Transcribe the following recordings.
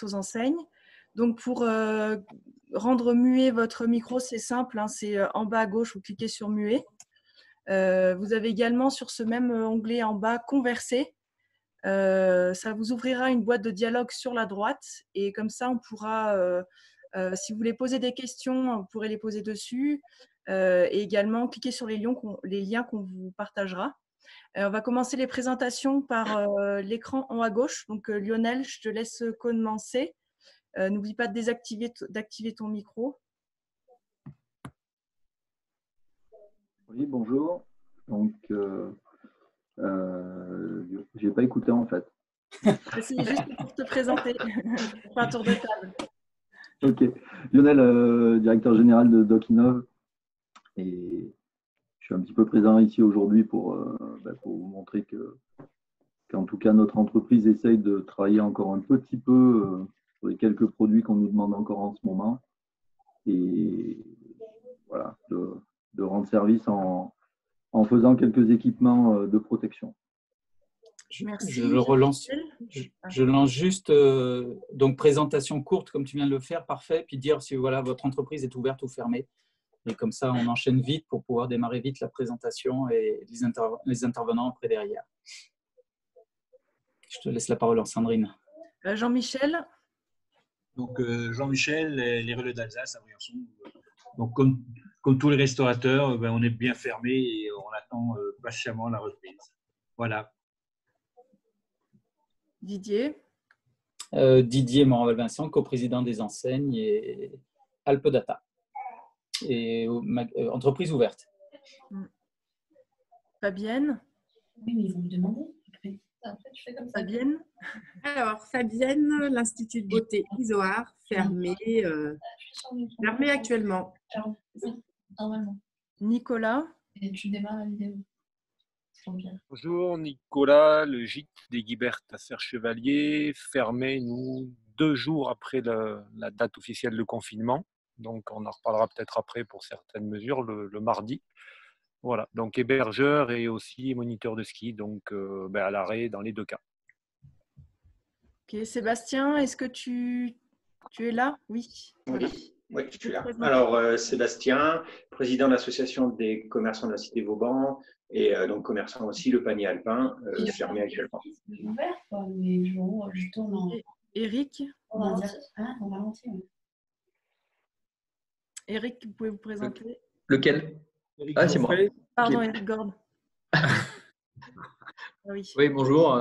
fixe aux enseignes. Donc, pour rendre muet votre micro, c'est simple, hein, c'est en bas à gauche, vous cliquez sur muet. Vous avez également sur ce même onglet en bas converser. Ça vous ouvrira une boîte de dialogue sur la droite et comme ça, on pourra, si vous voulez poser des questions, vous pourrez les poser dessus et également cliquer sur les liens qu'on vous partagera. On va commencer les présentations par l'écran en haut à gauche. Donc, Lionel, je te laisse commencer. N'oublie pas d'activer ton micro. Oui, bonjour. Donc, j'ai pas écouté en fait. C'est juste pour te présenter. On fait un tour de table. Ok. Lionel, directeur général de DocInnov. Et je suis un petit peu présent ici aujourd'hui pour vous montrer qu'en tout cas, notre entreprise essaye de travailler encore un petit peu sur les quelques produits qu'on nous demande encore en ce moment. Et voilà, de rendre service en faisant quelques équipements de protection. Merci. Je le relance. Je lance juste donc présentation courte comme tu viens de le faire, parfait. Puis dire si voilà votre entreprise est ouverte ou fermée. Et comme ça, on enchaîne vite pour pouvoir démarrer vite la présentation et les intervenants après derrière. Je te laisse la parole, Sandrine. Jean-Michel. Donc Jean-Michel, les relais d'Alsace à Briançon. Donc comme tous les restaurateurs, on est bien fermé et on attend patiemment la reprise. Voilà. Didier. Didier Moraval-Vincent, coprésident des enseignes et Alpedata et entreprise ouverte. Fabienne. Oui, mais ils vont me demander. Après, tu fais comme ça. Fabienne. Alors, Fabienne, l'Institut de beauté Isoar, fermé actuellement. Normalement. Nicolas. Et tu démarres la vidéo. Bonjour, Nicolas, le gîte des Guibertes à Serre-Chevalier, fermé, nous, 2 jours après la date officielle de confinement. Donc, on en reparlera peut-être après pour certaines mesures, le mardi. Voilà, donc hébergeur et aussi moniteur de ski, donc à l'arrêt dans les 2 cas. Ok, Sébastien, est-ce que tu es là? Oui. Oui, je suis là. Alors, Sébastien, président de l'association des commerçants de la Cité Vauban et donc commerçant aussi, le panier alpin, fermé actuellement. C'est ouvert, quoi, mais je tourne en… Eric. On va dire en ralenti. Oui. Eric, vous pouvez vous présenter? Lequel? Ah, c'est moi. Pardon, Okay. Eric Gord. Oui. Oui, bonjour.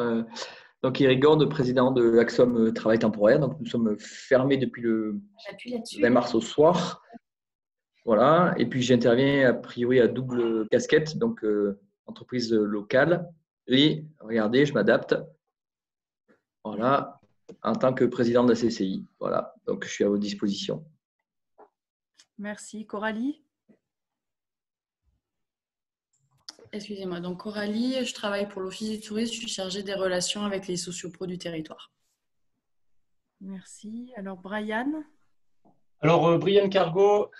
Donc, Eric Gord, président de Axom Travail Temporaire. Donc, nous sommes fermés depuis le 20 mars au soir. Voilà. Et puis, j'interviens a priori à double casquette, donc entreprise locale. Et regardez, je m'adapte. Voilà. En tant que président de la CCI. Voilà. Donc, je suis à votre disposition. Merci. Coralie? Excusez-moi, donc Coralie, je travaille pour l'Office du tourisme, je suis chargée des relations avec les sociopros du territoire. Merci. Alors, Brian? Alors, Brian Cargo,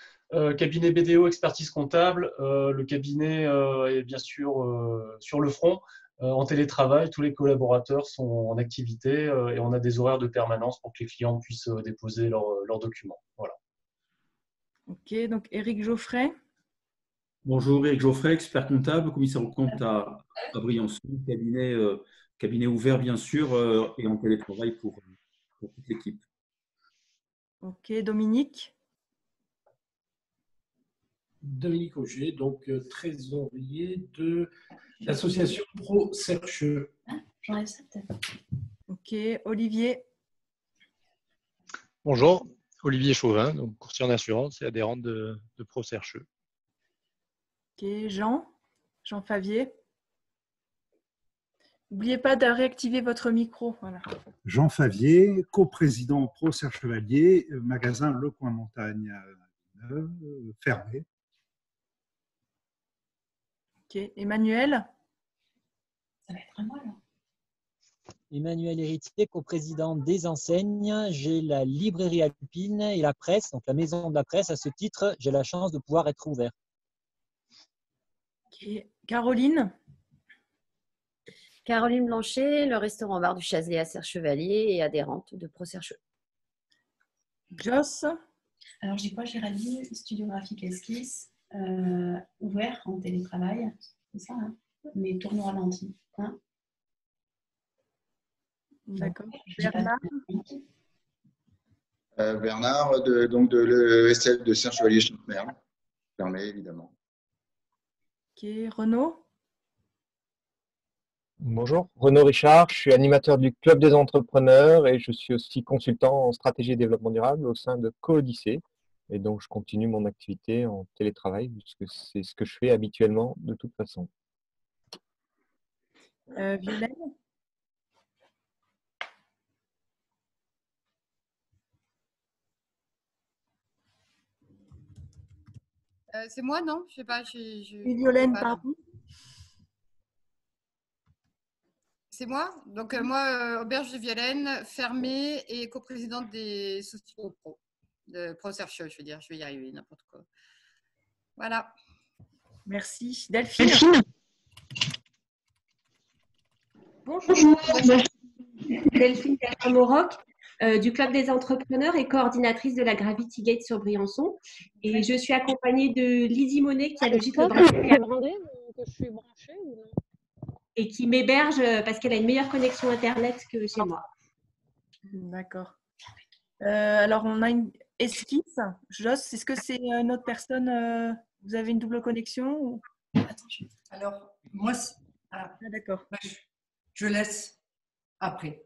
cabinet BDO, expertise comptable. Le cabinet est bien sûr sur le front, en télétravail. Tous les collaborateurs sont en activité et on a des horaires de permanence pour que les clients puissent déposer leurs documents. Voilà. Ok, donc Éric Geoffrey. Bonjour, Éric Geoffrey, expert comptable, commissaire aux comptes à Briançon, cabinet ouvert bien sûr et en télétravail pour toute l'équipe. Ok, Dominique. Dominique Auger, donc trésorier de l'association Pro Sercheux. J'enlève ça peut-être. Ok, Olivier. Bonjour, Olivier Chauvin, donc courtier en assurance et adhérent de Pro Sercheux. Ok, Jean Favier. N'oubliez pas de réactiver votre micro. Voilà. Jean Favier, coprésident Pro Serre Chevalier, magasin Le Coin Montagne fermé. Ok, Emmanuel. Ça va être à moi là. Emmanuel Héritier, coprésident des enseignes. J'ai la librairie alpine et la presse, donc la maison de la presse. À ce titre, j'ai la chance de pouvoir être ouvert. Ok, Caroline. Caroline Blanchet, le restaurant bar du Chazé à Serre-Chevalier et adhérente de Pro Sercheux. Joss. Alors, j'ai quoi, Géraldine? Studio graphique esquisse, ouvert en télétravail, c'est ça, hein, mais tourne au ralenti. Hein. D'accord. Bernard. Bernard, donc de l'ESL de Saint-Chevalier-Chantemer, fermé évidemment. Ok, Renaud. Bonjour, Renaud Richard, je suis animateur du Club des entrepreneurs et je suis aussi consultant en stratégie et développement durable au sein de Codyssée. Et donc, je continue mon activité en télétravail puisque c'est ce que je fais habituellement de toute façon. Violaine. C'est moi, non? Je sais pas. Violaine, pardon. C'est moi. Donc, moi, Auberge de Violaine, fermée et coprésidente des sociétés pro. De ProSerche, je veux dire. Je vais y arriver, n'importe quoi. Voilà. Merci. Delphine. Bonjour. Delphine Moroc, du Club des entrepreneurs et coordinatrice de la Gravity Gate sur Briançon. Et je suis accompagnée de Lydie Monet qui a le gîte Le Brin que je suis branchée ou non? Et qui m'héberge parce qu'elle a une meilleure connexion Internet que chez moi. D'accord. Alors, on a une esquisse. Joss, est-ce que c'est une autre personne? Vous avez une double connexion ou... Alors, moi, d'accord. Je laisse après.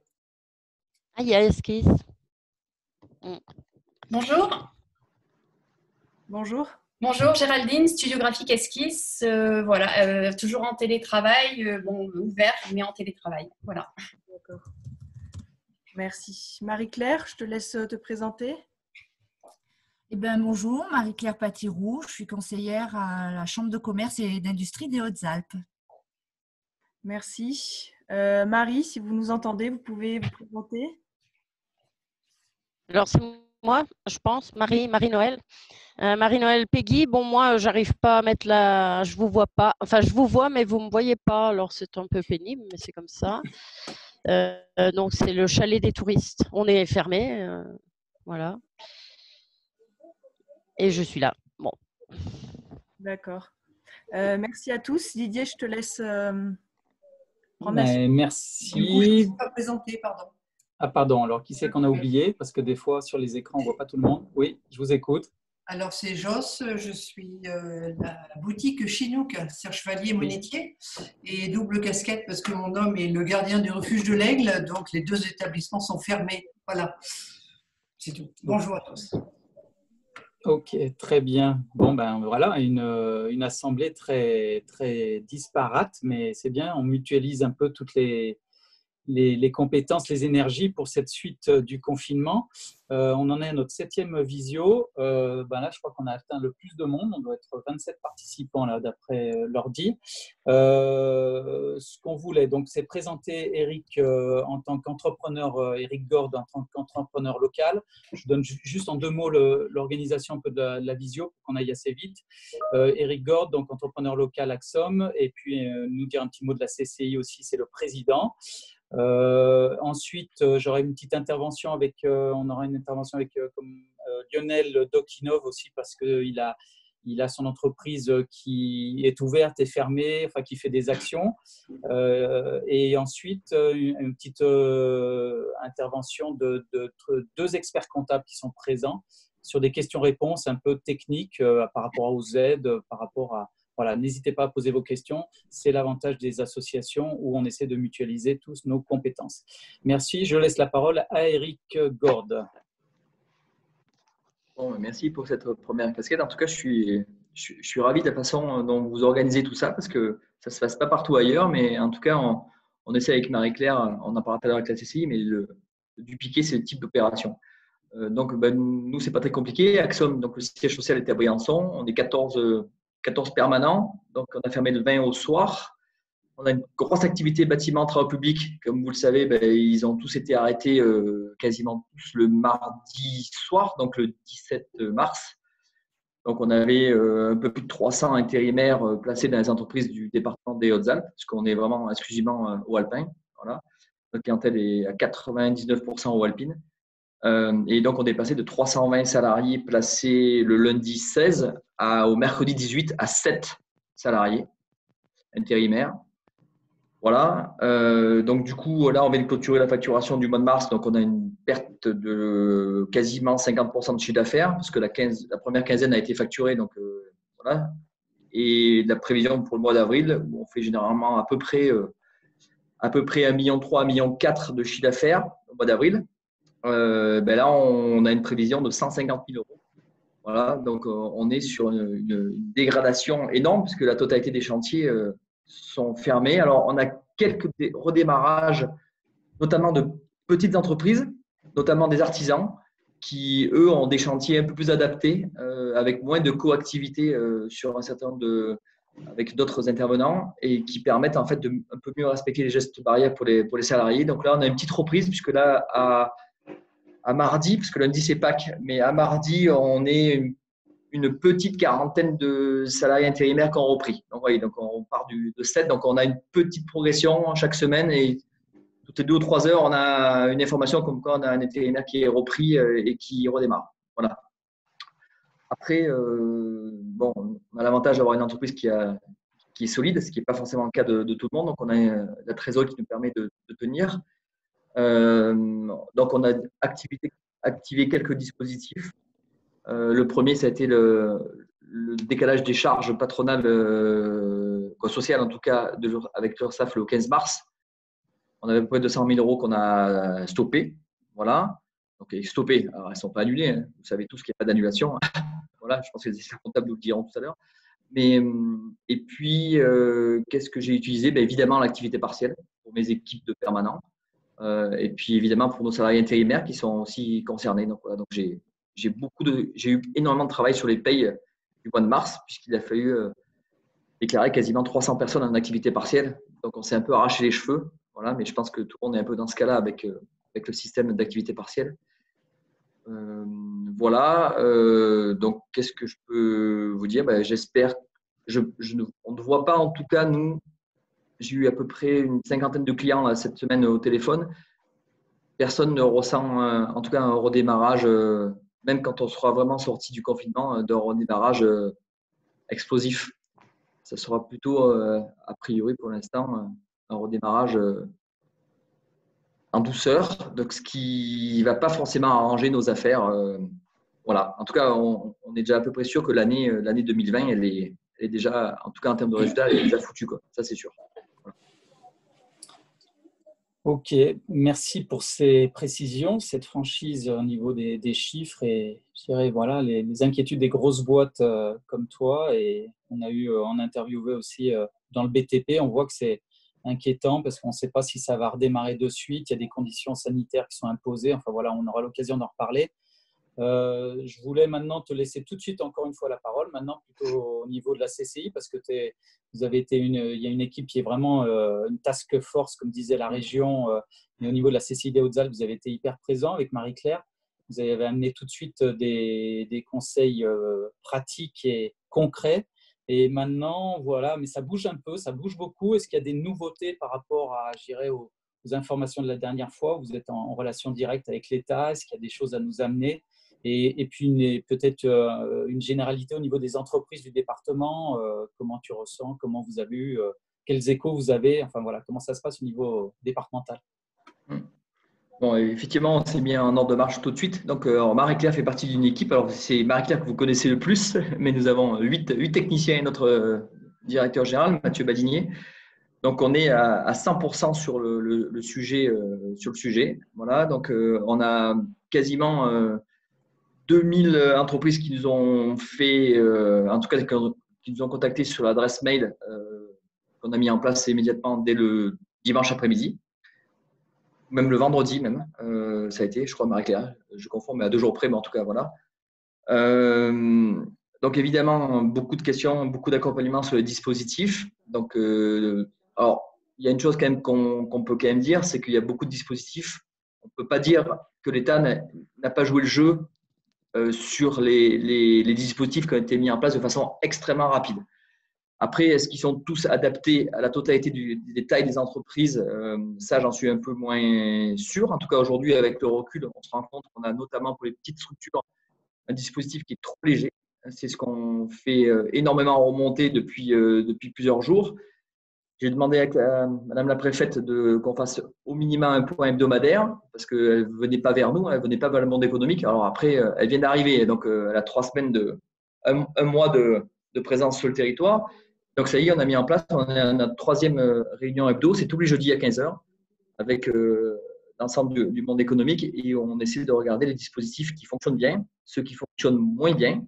Ah, il y a esquisse. Bonjour. Bonjour. Bonjour, Géraldine, studio graphique esquisse. Voilà, toujours en télétravail, bon, ouvert, mais en télétravail. Voilà. D'accord. Merci. Marie-Claire, je te laisse te présenter. Eh bien, bonjour, Marie-Claire Patirou. Je suis conseillère à la Chambre de commerce et d'industrie des Hautes-Alpes. Merci. Marie, si vous nous entendez, vous pouvez vous présenter. Alors, c'est moi, je pense, Marie-Noël. Marie-Noël Peggy. Bon, moi, j'arrive pas à mettre la... Je vous vois pas. Enfin, je vous vois, mais vous me voyez pas. Alors, c'est un peu pénible, mais c'est comme ça. Donc, c'est le chalet des touristes. On est fermé. Voilà. Et je suis là. Bon. D'accord. Merci à tous. Didier, je te laisse prendre merci. Du coup, je ne me suis pas présentée, pardon. Ah, pardon. Alors, qui c'est qu'on a oublié? Parce que des fois, sur les écrans, on ne voit pas tout le monde. Oui, je vous écoute. Alors, c'est Joss. Je suis la boutique Chinook, Serre Chevalier Monétier. Et double casquette parce que mon homme est le gardien du refuge de l'Aigle. Donc, les deux établissements sont fermés. Voilà. C'est tout. Bonjour à tous. Ok, très bien. Bon, ben voilà, une assemblée très, très disparate, mais c'est bien, on mutualise un peu toutes les compétences, les énergies pour cette suite du confinement. On en est à notre 7e visio. Là, je crois qu'on a atteint le plus de monde. On doit être 27 participants là, d'après l'ordi. Ce qu'on voulait, donc, c'est présenter Eric en tant qu'entrepreneur, Eric Gord en tant qu'entrepreneur local. Je donne juste en 2 mots l'organisation un peu de la visio pour qu'on aille assez vite. Eric Gord, donc entrepreneur local Axom, et puis nous dire un petit mot de la CCI aussi, c'est le président. Ensuite, j'aurai une petite intervention avec, on aura une intervention avec Lionel Dokinov aussi parce qu'il a son entreprise qui est ouverte et fermée, enfin qui fait des actions. Et ensuite, une petite intervention de 2 experts comptables qui sont présents sur des questions-réponses un peu techniques par rapport aux aides, par rapport à... Voilà, n'hésitez pas à poser vos questions. C'est l'avantage des associations où on essaie de mutualiser tous nos compétences. Merci. Je laisse la parole à Eric Gord. Bon, merci pour cette première casquette. En tout cas, je suis ravi de la façon dont vous organisez tout ça parce que ça ne se passe pas partout ailleurs. Mais en tout cas, on essaie avec Marie-Claire, on en parlera tout à l'heure avec la CCI, mais dupliquer ce type d'opération. Donc, nous, ce n'est pas très compliqué. Axom, donc le siège social était à Briançon. On est 14 permanents, donc on a fermé le 20 au soir. On a une grosse activité bâtiment travaux publics. Comme vous le savez, ils ont tous été arrêtés quasiment tous le mardi soir, donc le 17 mars. Donc on avait un peu plus de 300 intérimaires placés dans les entreprises du département des Hautes-Alpes, parce qu'on est vraiment exclusivement au alpin. Voilà. Notre clientèle est à 99% au alpine. Et donc, on est passé de 320 salariés placés le lundi 16 au mercredi 18 à 7 salariés intérimaires. Voilà. Donc, du coup, là, on vient de clôturer la facturation du mois de mars. Donc, on a une perte de quasiment 50% de chiffre d'affaires parce que la première quinzaine a été facturée. Donc, voilà. Et la prévision pour le mois d'avril, on fait généralement à peu près 1,3 million, 1,4 million de chiffre d'affaires au mois d'avril. Là, on a une prévision de 150 000 euros. Voilà, donc on est sur une dégradation énorme puisque la totalité des chantiers sont fermés. Alors, on a quelques redémarrages, notamment de petites entreprises, notamment des artisans, qui, eux, ont des chantiers un peu plus adaptés, avec moins de coactivité sur un certain nombre avec d'autres intervenants et qui permettent en fait de un peu mieux respecter les gestes barrières pour les salariés. Donc là, on a une petite reprise puisque là, à mardi, parce que lundi c'est Pâques, mais à mardi, on est une petite quarantaine de salariés intérimaires qui ont repris. Donc, oui, donc on part de 7, donc on a une petite progression chaque semaine et toutes les 2 ou 3 heures, on a une information comme quoi on a un intérimaire qui est repris et qui redémarre. Voilà. Après, bon, on a l'avantage d'avoir une entreprise qui est solide, ce qui n'est pas forcément le cas de tout le monde. Donc, on a la trésorerie qui nous permet de tenir. Donc, on a activé quelques dispositifs. Le premier, ça a été le décalage des charges patronales, sociales en tout cas, avec l'URSSAF le 15 mars. On avait à peu près 200 000 euros qu'on a stoppés. Voilà. Donc, stoppés. Alors, elles ne sont pas annulées. Hein. Vous savez tous qu'il n'y a pas d'annulation. Voilà, je pense que les experts comptables nous le diront tout à l'heure. Mais, et puis, qu'est-ce que j'ai utilisé? Évidemment, l'activité partielle pour mes équipes de permanents. Et puis, évidemment, pour nos salariés intérimaires qui sont aussi concernés. Donc, voilà, donc j'ai eu énormément de travail sur les payes du mois de mars, puisqu'il a fallu déclarer quasiment 300 personnes en activité partielle. Donc, on s'est un peu arraché les cheveux. Voilà, mais je pense que tout le monde est un peu dans ce cas-là avec le système d'activité partielle. Voilà. Donc, qu'est-ce que je peux vous dire? J'espère. On ne voit pas, en tout cas, nous. J'ai eu à peu près une 50aine de clients là, cette semaine au téléphone. Personne ne ressent, en tout cas, un redémarrage, même quand on sera vraiment sorti du confinement, d'un redémarrage explosif. Ça sera plutôt, a priori pour l'instant, un redémarrage en douceur, donc ce qui ne va pas forcément arranger nos affaires. Voilà. En tout cas, on est déjà à peu près sûr que l'année 2020, elle est déjà, en tout cas en termes de résultats, elle est déjà foutue, quoi. Ça, c'est sûr. Voilà. Ok, merci pour ces précisions, cette franchise au niveau des chiffres et je dirais voilà, les inquiétudes des grosses boîtes comme toi. Et on a eu en interviewé aussi dans le BTP, on voit que c'est inquiétant parce qu'on ne sait pas si ça va redémarrer de suite. Il y a des conditions sanitaires qui sont imposées. Enfin voilà, on aura l'occasion d'en reparler. Je voulais maintenant te laisser tout de suite encore une fois la parole, maintenant plutôt au niveau de la CCI, parce que il y a une équipe qui est vraiment une task force, comme disait la région, mais au niveau de la CCI des Hautes-Alpes, vous avez été hyper présent avec Marie-Claire. Vous avez amené tout de suite des conseils pratiques et concrets. Et maintenant, voilà, mais ça bouge un peu, ça bouge beaucoup. Est-ce qu'il y a des nouveautés par rapport à, je dirais, aux informations de la dernière fois? Vous êtes en relation directe avec l'État. Est-ce qu'il y a des choses à nous amener? Et puis, peut-être une généralité au niveau des entreprises du département. Comment tu ressens? Comment vous avez eu? Quels échos vous avez? Enfin, voilà, comment ça se passe au niveau départemental? Bon, effectivement, on s'est mis en ordre de marche tout de suite. Donc, Marie-Claire fait partie d'une équipe. Alors, c'est Marie-Claire que vous connaissez le plus, mais nous avons 8 techniciens et notre directeur général, Mathieu Badinier. Donc, on est à 100% sur le sujet. Voilà. Donc, on a quasiment 2000 entreprises qui nous ont fait, en tout cas, qui nous ont contactés sur l'adresse mail qu'on a mis en place immédiatement dès le dimanche après-midi. Même le vendredi, même, ça a été, je crois, Marie-Claire, je confonds, mais à 2 jours près, mais en tout cas, voilà. Donc, évidemment, beaucoup de questions, beaucoup d'accompagnement sur les dispositifs. Donc, alors, il y a une chose quand même qu'on peut quand même dire, c'est qu'il y a beaucoup de dispositifs. On ne peut pas dire que l'État n'a pas joué le jeu sur les dispositifs qui ont été mis en place de façon extrêmement rapide. Après, est-ce qu'ils sont tous adaptés à la totalité des tailles des entreprises? Ça, j'en suis un peu moins sûr. En tout cas, aujourd'hui, avec le recul, on se rend compte qu'on a notamment pour les petites structures un dispositif qui est trop léger. C'est ce qu'on fait énormément remonter depuis plusieurs jours. J'ai demandé à Madame la préfète qu'on fasse au minimum un point hebdomadaire parce qu'elle ne venait pas vers nous, elle ne venait pas vers le monde économique. Alors après, elle vient d'arriver, donc elle a 3 semaines, un mois de présence sur le territoire. Donc ça y est, on a mis en place, on a notre 3e réunion hebdo, c'est tous les jeudis à 15h avec l'ensemble du monde économique et on essaie de regarder les dispositifs qui fonctionnent bien, ceux qui fonctionnent moins bien.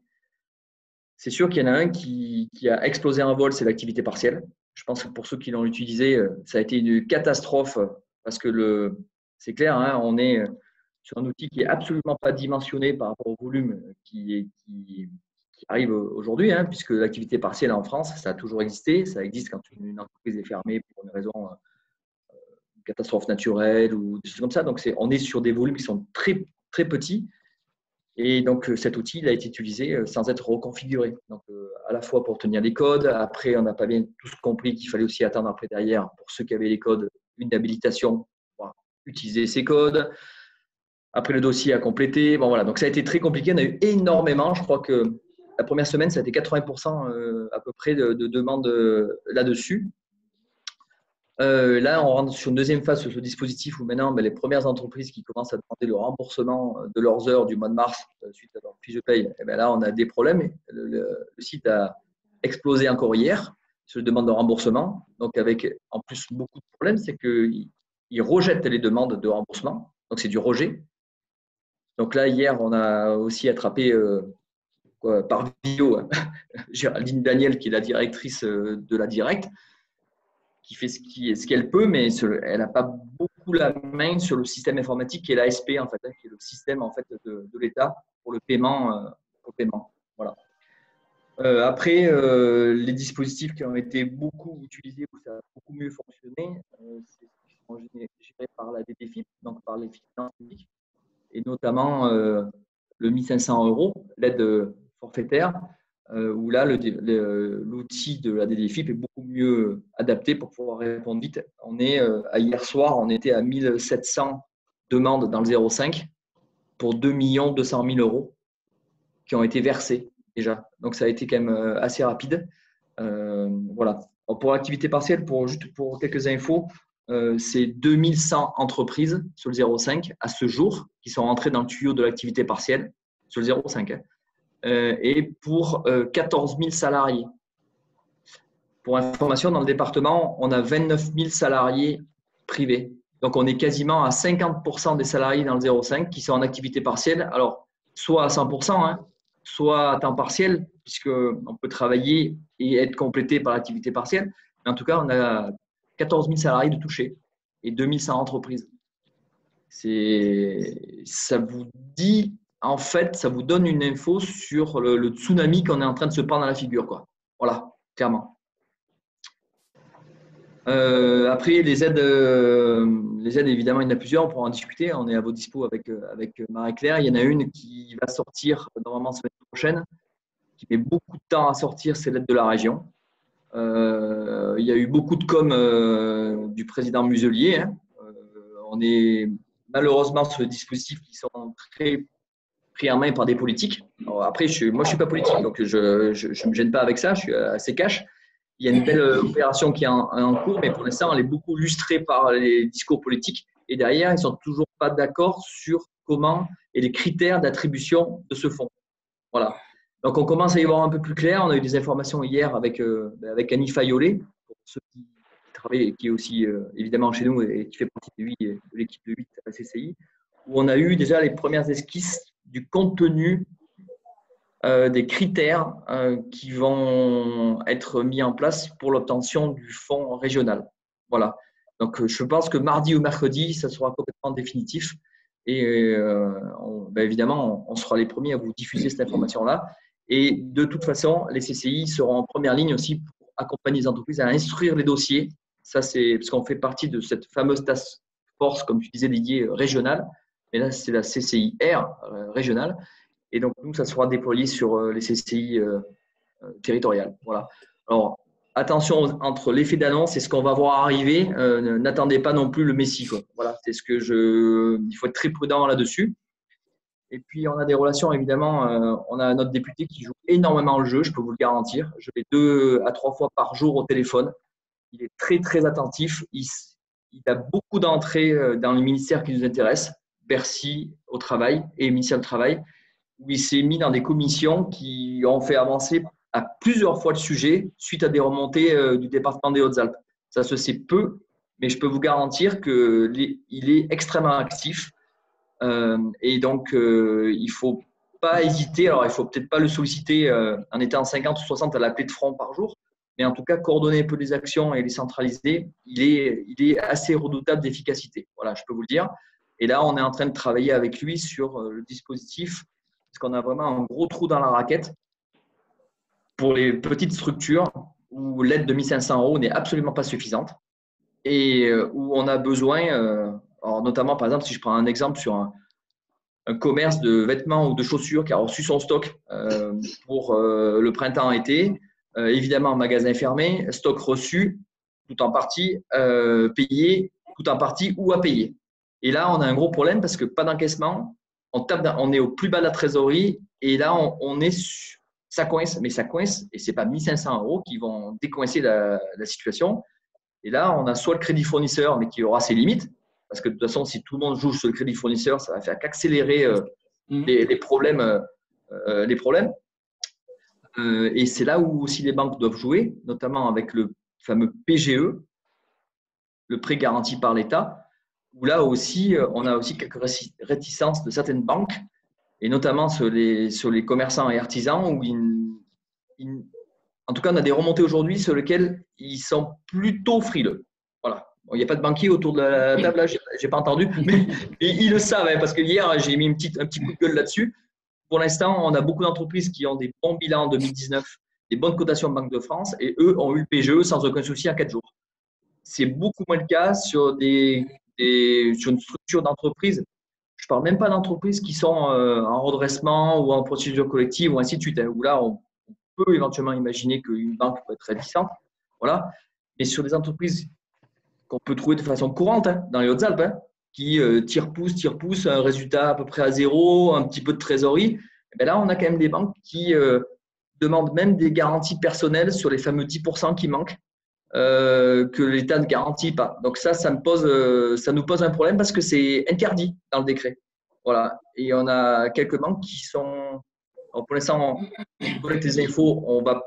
C'est sûr qu'il y en a un qui a explosé en vol, c'est l'activité partielle. Je pense que pour ceux qui l'ont utilisé, ça a été une catastrophe parce que c'est clair, hein, on est sur un outil qui n'est absolument pas dimensionné par rapport au volume qui arrive aujourd'hui, hein, puisque l'activité partielle en France, ça a toujours existé. Ça existe quand une entreprise est fermée pour une raison, une catastrophe naturelle ou des choses comme ça. Donc, on est sur des volumes qui sont très, très petits. Et donc, cet outil il a été utilisé sans être reconfiguré. Donc, à la fois pour tenir les codes. Après, on n'a pas bien tous compris qu'il fallait aussi attendre après derrière, pour ceux qui avaient les codes, une habilitation pour utiliser ces codes. Après, le dossier à compléter. Bon, voilà. Donc, ça a été très compliqué. On a eu énormément. Je crois que la première semaine, ça a été 80% à peu près de demandes là-dessus. Là, on rentre sur une deuxième phase sur ce dispositif où maintenant, les premières entreprises qui commencent à demander le remboursement de leurs heures du mois de mars suite à leur fiche de paye, là, on a des problèmes. Le site a explosé encore hier sur les demandes de remboursement. Donc, avec en plus beaucoup de problèmes, c'est qu'ils rejettent les demandes de remboursement. Donc, c'est du rejet. Donc là, hier, on a aussi attrapé par vidéo Géraldine Daniel, qui est la directrice de la Directe, qui fait ce qu'elle peut, mais elle n'a pas beaucoup la main sur le système informatique qui est l'ASP, en fait, qui est le système en fait, de l'État pour le paiement. Voilà. Après, les dispositifs qui ont été beaucoup utilisés, où ça a beaucoup mieux fonctionné, c'est ceux qui sont gérés par la DDFiP, donc par les finances publiques, et notamment le 1500 €, l'aide forfaitaire, où là, l'outil de la DDFiP est beaucoup mieux adapté pour pouvoir répondre vite. Hier soir, on était à 1700 demandes dans le 05 pour 2 200 000 € qui ont été versés déjà. Donc, ça a été quand même assez rapide. Voilà. Alors, pour l'activité partielle, juste pour quelques infos, c'est 2100 entreprises sur le 05 à ce jour qui sont rentrées dans le tuyau de l'activité partielle sur le 05. Et pour 14 000 salariés. Pour information, dans le département, on a 29 000 salariés privés. Donc, on est quasiment à 50% des salariés dans le 05 qui sont en activité partielle. Alors, soit à 100%, hein, soit à temps partiel, puisqu'on peut travailler et être complété par l'activité partielle. Mais en tout cas, on a 14 000 salariés de touchés et 2100 entreprises. Ça vous dit… En fait, ça vous donne une info sur le tsunami qu'on est en train de se prendre à la figure, quoi. Voilà, clairement. Après, les aides, évidemment, il y en a plusieurs. On pourra en discuter. On est à vos dispos avec Marie-Claire. Il y en a une qui va sortir normalement la semaine prochaine, qui met beaucoup de temps à sortir. C'est l'aide de la région. Il y a eu beaucoup de com du président Muselier. Hein. On est malheureusement sur des dispositifs qui sont très pris en main par des politiques. Alors après, moi, je ne suis pas politique, donc je ne me gêne pas avec ça, je suis assez cash. Il y a une belle opération qui est en cours, mais pour l'instant, elle est beaucoup lustrée par les discours politiques. Et derrière, ils ne sont toujours pas d'accord sur comment et les critères d'attribution de ce fonds. Voilà. Donc, on commence à y voir un peu plus clair. On a eu des informations hier avec Annie Fayolet, pour ceux qui travaillent, qui est aussi évidemment chez nous et qui fait partie de l'équipe de 8 à la CCI, où on a eu déjà les premières esquisses du contenu des critères qui vont être mis en place pour l'obtention du fonds régional. Voilà. Donc, je pense que mardi ou mercredi, ça sera complètement définitif. Et évidemment, on sera les premiers à vous diffuser cette information-là. Et de toute façon, les CCI seront en première ligne aussi pour accompagner les entreprises à instruire les dossiers. Ça, c'est parce qu'on fait partie de cette fameuse task force, comme tu disais, Didier, régionale. Et là, c'est la CCIR régionale. Et donc, nous, ça sera déployé sur les CCI territoriales. Voilà. Alors, attention entre l'effet d'annonce et ce qu'on va voir arriver. N'attendez pas non plus le messie, quoi. Voilà, c'est ce que il faut être très prudent là-dessus. Et puis, on a des relations, évidemment. On a notre député qui joue énormément le jeu, je peux vous le garantir. Je l'ai 2 à 3 fois par jour au téléphone. Il est très, très attentif. Il a beaucoup d'entrées dans les ministères qui nous intéressent, Bercy au travail et ministère du Travail, où il s'est mis dans des commissions qui ont fait avancer à plusieurs fois le sujet suite à des remontées du département des Hautes-Alpes. Ça se sait peu, mais je peux vous garantir qu'il est extrêmement actif. Et donc, il ne faut pas hésiter. Alors, il ne faut peut-être pas le solliciter en étant 50 ou 60 à l'appeler de front par jour, mais en tout cas, coordonner un peu les actions et les centraliser, il est assez redoutable d'efficacité. Voilà, je peux vous le dire. Et là, on est en train de travailler avec lui sur le dispositif, parce qu'on a vraiment un gros trou dans la raquette pour les petites structures où l'aide de 1 500 € n'est absolument pas suffisante et où on a besoin, alors notamment par exemple, si je prends un exemple sur un commerce de vêtements ou de chaussures qui a reçu son stock pour le printemps-été, évidemment magasin fermé, stock reçu, tout en partie, payé, tout en partie ou à payer. Et là, on a un gros problème parce que pas d'encaissement, on est au plus bas de la trésorerie et là, ça coince, mais ça coince et ce n'est pas 1 500 € qui vont décoincer la situation. Et là, on a soit le crédit fournisseur, mais qui aura ses limites, parce que de toute façon, si tout le monde joue sur le crédit fournisseur, ça va faire qu'accélérer les problèmes. Et c'est là où aussi les banques doivent jouer, notamment avec le fameux PGE, le prêt garanti par l'État, où là aussi, on a aussi quelques réticences de certaines banques, et notamment sur les commerçants et artisans, où en tout cas, on a des remontées aujourd'hui sur lesquelles ils sont plutôt frileux. Voilà. Bon, il n'y a pas de banquier autour de la table, là, je n'ai pas entendu, mais ils le savent, hein, parce que hier, j'ai mis un petit coup de gueule là-dessus. Pour l'instant, on a beaucoup d'entreprises qui ont des bons bilans en 2019, des bonnes cotations en Banque de France, et eux ont eu le PGE sans aucun souci en 4 jours. C'est beaucoup moins le cas sur une structure d'entreprise. Je ne parle même pas d'entreprises qui sont en redressement ou en procédure collective ou ainsi de suite, hein, où là, on peut éventuellement imaginer qu'une banque peut être réticente. Voilà. Mais sur des entreprises qu'on peut trouver de façon courante dans les Hautes-Alpes, qui tire-pousse, un résultat à peu près à zéro, un petit peu de trésorerie, et bien là, on a quand même des banques qui demandent même des garanties personnelles sur les fameux 10% qui manquent, que l'État ne garantit pas. Donc ça nous pose un problème parce que c'est interdit dans le décret. Voilà. Et on a quelques banques qui sont… Alors pour l'instant, on collecte les infos, on ne va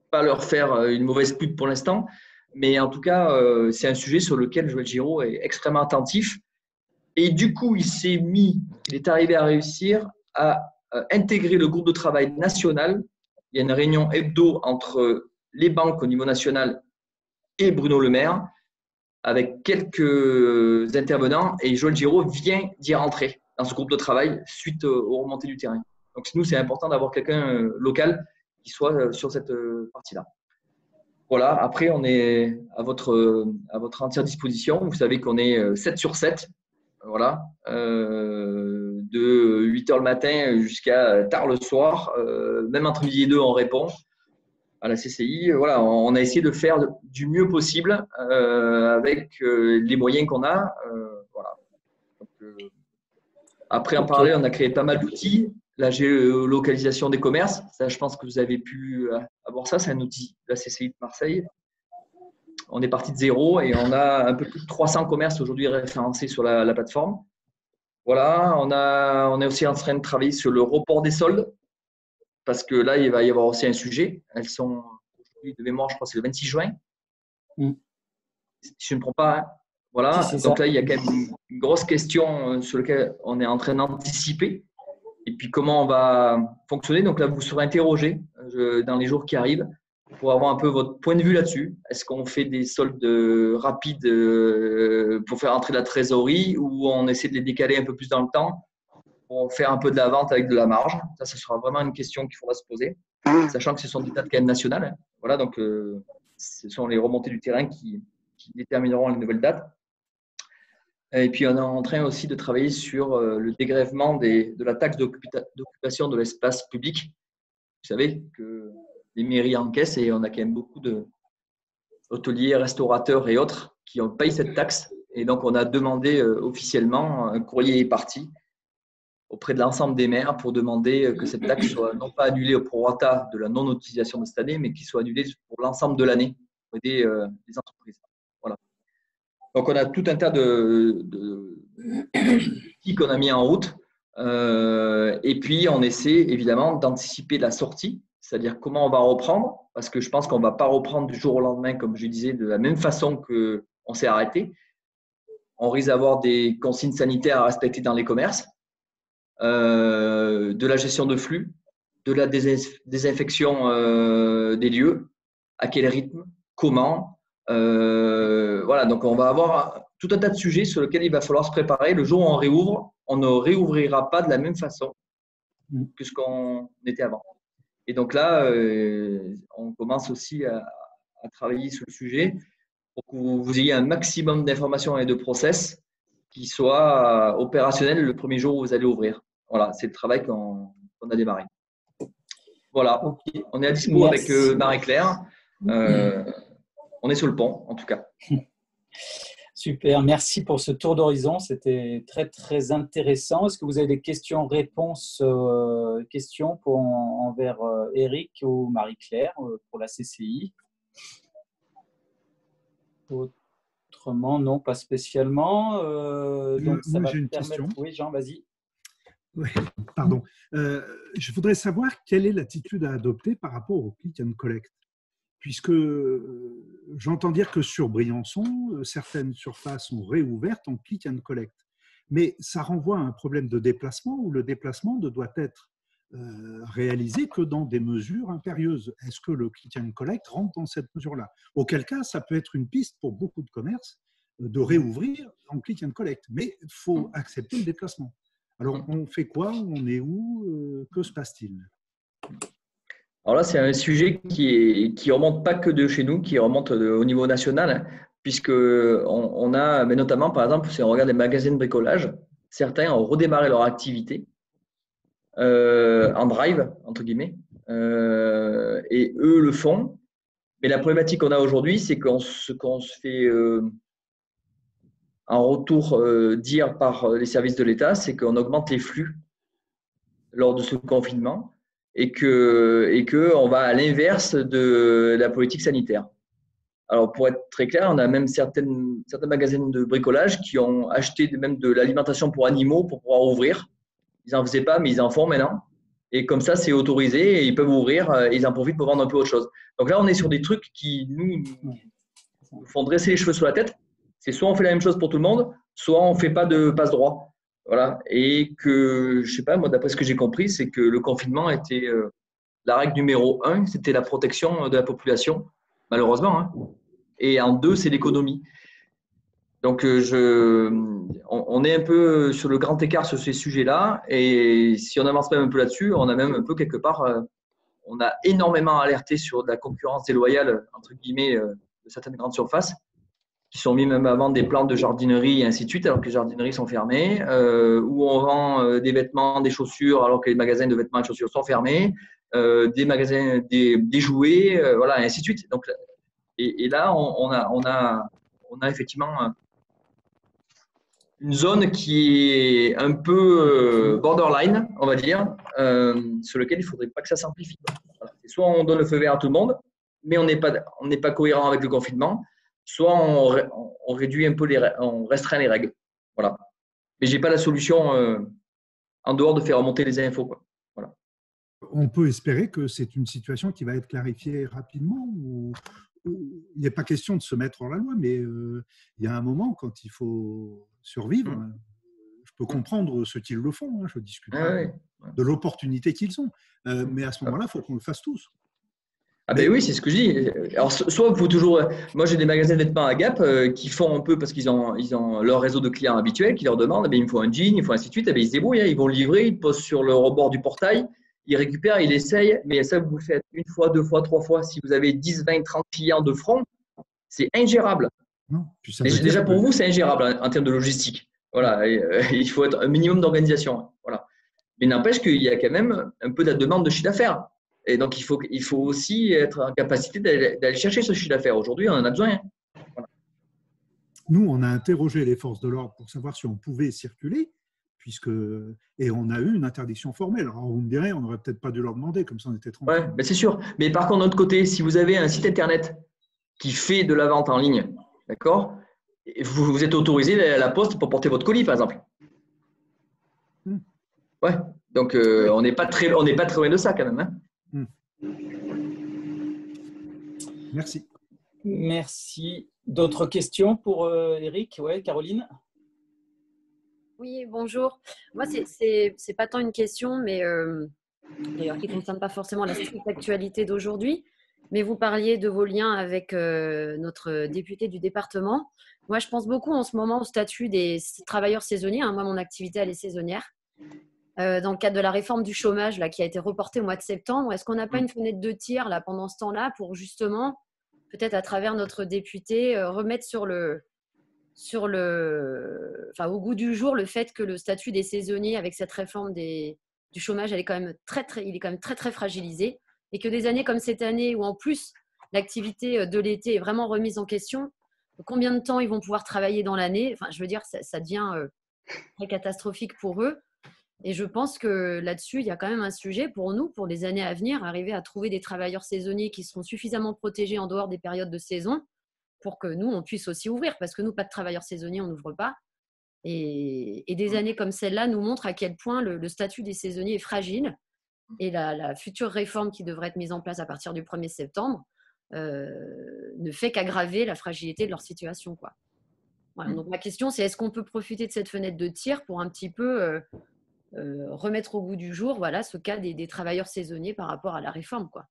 pas leur faire une mauvaise pute pour l'instant, mais en tout cas, c'est un sujet sur lequel Joël Giraud est extrêmement attentif. Et du coup, il est arrivé à réussir à intégrer le groupe de travail national. Il y a une réunion hebdo entre les banques au niveau national et Bruno Le Maire, avec quelques intervenants, et Joël Giraud vient d'y rentrer dans ce groupe de travail suite aux remontées du terrain. Donc, nous, c'est important d'avoir quelqu'un local qui soit sur cette partie-là. Voilà, après, on est à votre entière disposition. Vous savez qu'on est 7 sur 7, voilà, de 8h le matin jusqu'à tard le soir. Même entre midi et 2, on répond à la CCI. Voilà, on a essayé de faire du mieux possible avec les moyens qu'on a. Voilà. Donc, après, en parallèle, on a créé pas mal d'outils. La géolocalisation des commerces, ça, je pense que vous avez pu avoir ça. C'est un outil de la CCI de Marseille. On est parti de zéro et on a un peu plus de 300 commerces aujourd'hui référencés sur la plateforme. Voilà, on est aussi en train de travailler sur le report des soldes parce que là, il va y avoir aussi un sujet. Elles sont aujourd'hui de mémoire, je crois que c'est le 26 juin. Si je ne me trompe pas. Hein. Voilà, si, donc ça. Là, il y a quand même une grosse question sur laquelle on est en train d'anticiper. Et puis, comment on va fonctionner. Donc là, vous serez interrogé dans les jours qui arrivent pour avoir un peu votre point de vue là-dessus. Est-ce qu'on fait des soldes rapides pour faire entrer la trésorerie ou on essaie de les décaler un peu plus dans le temps pour faire un peu de la vente avec de la marge? Ça sera vraiment une question qu'il faudra se poser, sachant que ce sont des dates quand même nationales. Hein. Voilà, donc ce sont les remontées du terrain qui détermineront les nouvelles dates. Et puis, on est en train aussi de travailler sur le dégrèvement de la taxe d'occupation de l'espace public. Vous savez que les mairies encaissent et on a quand même beaucoup de hôteliers, restaurateurs et autres qui ont payé cette taxe. Et donc, on a demandé officiellement, un courrier est parti auprès de l'ensemble des maires pour demander que cette taxe soit non pas annulée au prorata de la non-utilisation de cette année, mais qu'il soit annulée pour l'ensemble de l'année pour aider les entreprises. Voilà. Donc, on a tout un tas d'outils qu'on a mis en route. Et puis, on essaie évidemment d'anticiper la sortie, c'est-à-dire comment on va reprendre, parce que je pense qu'on ne va pas reprendre du jour au lendemain, comme je disais, de la même façon qu'on s'est arrêté. On risque d'avoir des consignes sanitaires à respecter dans les commerces, de la gestion de flux, de la désinfection des lieux, à quel rythme, comment. Voilà, donc on va avoir tout un tas de sujets sur lesquels il va falloir se préparer. Le jour où on réouvre, on ne réouvrira pas de la même façon que ce qu'on était avant. Et donc là, on commence aussi à travailler sur le sujet pour que vous ayez un maximum d'informations et de process qui soient opérationnels le premier jour où vous allez ouvrir. Voilà, c'est le travail qu'on a démarré. Voilà, okay. On est à dispo avec Marie-Claire. On est sur le pont, en tout cas. Super, merci pour ce tour d'horizon. C'était très, très intéressant. Est-ce que vous avez des questions-réponses envers Eric ou Marie-Claire pour la CCI? Autrement, non, pas spécialement. Donc, ça moi, va j'ai une permettre… question. Oui, Jean, vas-y. Oui, pardon. Je voudrais savoir quelle est l'attitude à adopter par rapport au click and collect. Puisque j'entends dire que sur Briançon, certaines surfaces ont réouvert en click and collect. Mais ça renvoie à un problème de déplacement où le déplacement ne doit être réalisé que dans des mesures impérieuses. Est-ce que le click and collect rentre dans cette mesure-là? Auquel cas, ça peut être une piste pour beaucoup de commerces de réouvrir en click and collect. Mais il faut accepter le déplacement. Alors, on fait quoi? On est où? Que se passe-t-il? Alors là, c'est un sujet qui remonte pas que de chez nous, qui remonte au niveau national, puisque on a, mais notamment, par exemple, si on regarde les magasins de bricolage, certains ont redémarré leur activité en drive, entre guillemets, et eux le font. Mais la problématique qu'on a aujourd'hui, c'est qu'on se fait en retour dire par les services de l'État, c'est qu'on augmente les flux lors de ce confinement. Et qu'on va à l'inverse de la politique sanitaire. Alors, pour être très clair, on a même certains magasins de bricolage qui ont acheté même de l'alimentation pour animaux pour pouvoir ouvrir. Ils n'en faisaient pas, mais ils en font maintenant. Et comme ça, c'est autorisé et ils peuvent ouvrir et ils en profitent pour vendre un peu autre chose. Donc là, on est sur des trucs qui nous font dresser les cheveux sur la tête. C'est soit on fait la même chose pour tout le monde, soit on ne fait pas de passe-droit. Voilà, et que, je sais pas, moi, d'après ce que j'ai compris, c'est que le confinement était la règle numéro 1, c'était la protection de la population, malheureusement. Hein. Et en 2, c'est l'économie. Donc, on est un peu sur le grand écart sur ces sujets-là. Et si on avance même un peu là-dessus, on a même un peu quelque part, on a énormément alerté sur de la concurrence déloyale, entre guillemets, de certaines grandes surfaces, qui sont mis même à vendre des plantes de jardinerie et ainsi de suite, alors que les jardineries sont fermées, où on vend des vêtements, des chaussures, alors que les magasins de vêtements et de chaussures sont fermés, des magasins, des jouets, voilà, et ainsi de suite. Donc, et là, on a effectivement une zone qui est un peu borderline, on va dire, sur lequel il ne faudrait pas que ça s'amplifie. Voilà. Soit on donne le feu vert à tout le monde, mais on n'est pas cohérent avec le confinement, soit on réduit un peu on restreint les règles. Voilà. Mais je n'ai pas la solution en dehors de faire remonter les infos, quoi. Voilà. On peut espérer que c'est une situation qui va être clarifiée rapidement ou il n'est pas question de se mettre hors la loi, mais il y a un moment quand il faut survivre. Je peux comprendre ceux qui le font, hein, je discute de l'opportunité qu'ils ont, mais à ce moment-là, il faut qu'on le fasse tous. Ah ben oui, c'est ce que je dis. Alors, soit il faut toujours… Moi, j'ai des magasins de vêtements à Gap qui font un peu parce qu'ils ont leur réseau de clients habituels qui leur demandent, il me faut un jean, il faut ainsi de suite. Ils se débrouillent, ils vont le livrer, ils le posent sur le rebord du portail, ils récupèrent, ils essayent. Mais ça, vous le faites une fois, deux fois, trois fois. Si vous avez 10, 20, 30 clients de front, c'est ingérable. Déjà pour vous, c'est ingérable en termes de logistique. Voilà, il faut être un minimum d'organisation. Voilà. Mais n'empêche qu'il y a quand même un peu de la demande de chiffre d'affaires. Et donc, il faut aussi être en capacité d'aller chercher ce chiffre d'affaires. Aujourd'hui, on en a besoin. Voilà. Nous, on a interrogé les forces de l'ordre pour savoir si on pouvait circuler, et on a eu une interdiction formelle. Alors, vous me direz, on n'aurait peut-être pas dû leur demander, comme ça on était tranquille. Ouais, mais c'est sûr. Mais par contre, de l'autre côté, si vous avez un site internet qui fait de la vente en ligne, d'accord, vous êtes autorisé d'aller à la poste pour porter votre colis, par exemple. Ouais. Donc, on n'est pas très loin de ça, quand même. Hein. Merci. Merci. D'autres questions pour Eric? Ouais, Caroline? Oui, bonjour. Moi, c'est pas tant une question, mais d'ailleurs qui ne concerne pas forcément la stricte actualité d'aujourd'hui. Mais vous parliez de vos liens avec notre député du département. Moi, je pense beaucoup en ce moment au statut des travailleurs saisonniers. Hein. Moi, mon activité, elle est saisonnière. Dans le cadre de la réforme du chômage là, qui a été reportée au mois de septembre, est-ce qu'on n'a pas une fenêtre de tir là, pendant ce temps-là pour justement, peut-être à travers notre député, remettre au goût du jour le fait que le statut des saisonniers avec cette réforme du chômage, il est quand même très fragilisé, et que des années comme cette année où en plus l'activité de l'été est vraiment remise en question, combien de temps ils vont pouvoir travailler dans l'année? Enfin, je veux dire, ça devient très catastrophique pour eux. Et je pense que là-dessus, il y a quand même un sujet pour nous, pour les années à venir, arriver à trouver des travailleurs saisonniers qui seront suffisamment protégés en dehors des périodes de saison pour que nous, on puisse aussi ouvrir. Parce que nous, pas de travailleurs saisonniers, on n'ouvre pas. Et des années comme celle-là nous montrent à quel point le statut des saisonniers est fragile. Et la future réforme qui devrait être mise en place à partir du 1er septembre ne fait qu'aggraver la fragilité de leur situation, quoi. Voilà, donc ma question, c'est est-ce qu'on peut profiter de cette fenêtre de tir pour un petit peu remettre au goût du jour, voilà, ce cas des travailleurs saisonniers par rapport à la réforme, quoi.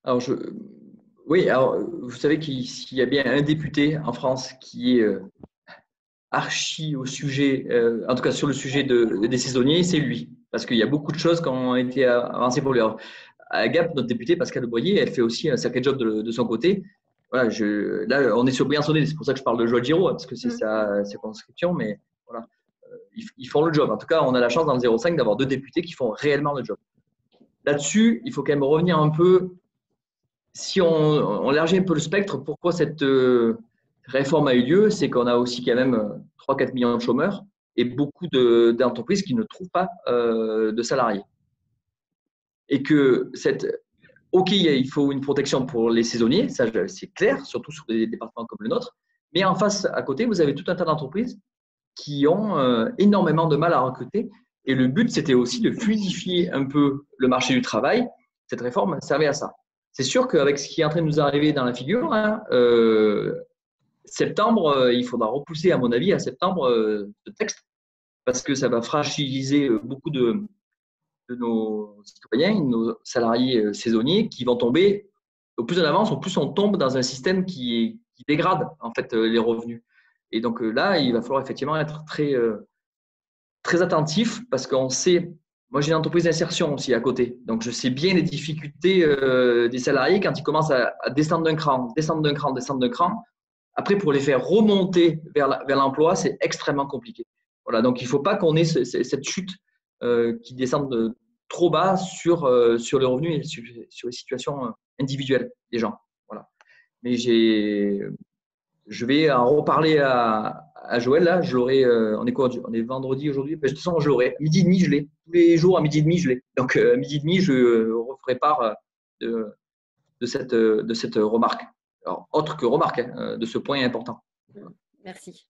Alors, oui, alors, vous savez qu'il y a bien un député en France qui est archi au sujet, en tout cas sur le sujet des saisonniers, c'est lui. Parce qu'il y a beaucoup de choses qui ont été avancées pour lui. Alors, à Gap, notre députée Pascale Boyer, elle fait aussi un sacré job de son côté. Voilà, là, on est sur Briançonnet, c'est pour ça que je parle de Joël Giraud, parce que c'est sa circonscription, mais voilà. Ils font le job. En tout cas, on a la chance dans le 05 d'avoir 2 députés qui font réellement le job. Là-dessus, il faut quand même revenir un peu. Si on élargit un peu le spectre, pourquoi cette réforme a eu lieu, c'est qu'on a aussi quand même 3-4 millions de chômeurs et beaucoup d'entreprises qui ne trouvent pas de salariés. Et que il faut une protection pour les saisonniers, ça c'est clair, surtout sur des départements comme le nôtre. Mais en face, à côté, vous avez tout un tas d'entreprises qui ont énormément de mal à recruter. Et le but, c'était aussi de fluidifier un peu le marché du travail. Cette réforme servait à ça. C'est sûr qu'avec ce qui est en train de nous arriver dans la figure, hein, septembre, il faudra repousser, à mon avis, à septembre ce texte, parce que ça va fragiliser beaucoup de nos citoyens, nos salariés saisonniers qui vont tomber. Au plus on avance, au plus on tombe dans un système qui dégrade en fait les revenus. Et donc là, il va falloir effectivement être très attentif parce qu'on sait, moi j'ai une entreprise d'insertion aussi à côté, donc je sais bien les difficultés des salariés quand ils commencent à descendre d'un cran. Après, pour les faire remonter vers l'emploi, c'est extrêmement compliqué. Voilà, donc il ne faut pas qu'on ait cette chute qui descende trop bas sur les revenus et sur les situations individuelles des gens. Voilà. Mais je vais en reparler à Joël. Là, je l'aurai. On est quoi? On est vendredi aujourd'hui. De toute façon, je l'aurai. Midi et demi, je l'ai. Tous les jours à midi et demi, je l'ai. Donc, à midi et demi, je referai part de cette remarque. Alors, autre que remarque, hein, de ce point important. Merci.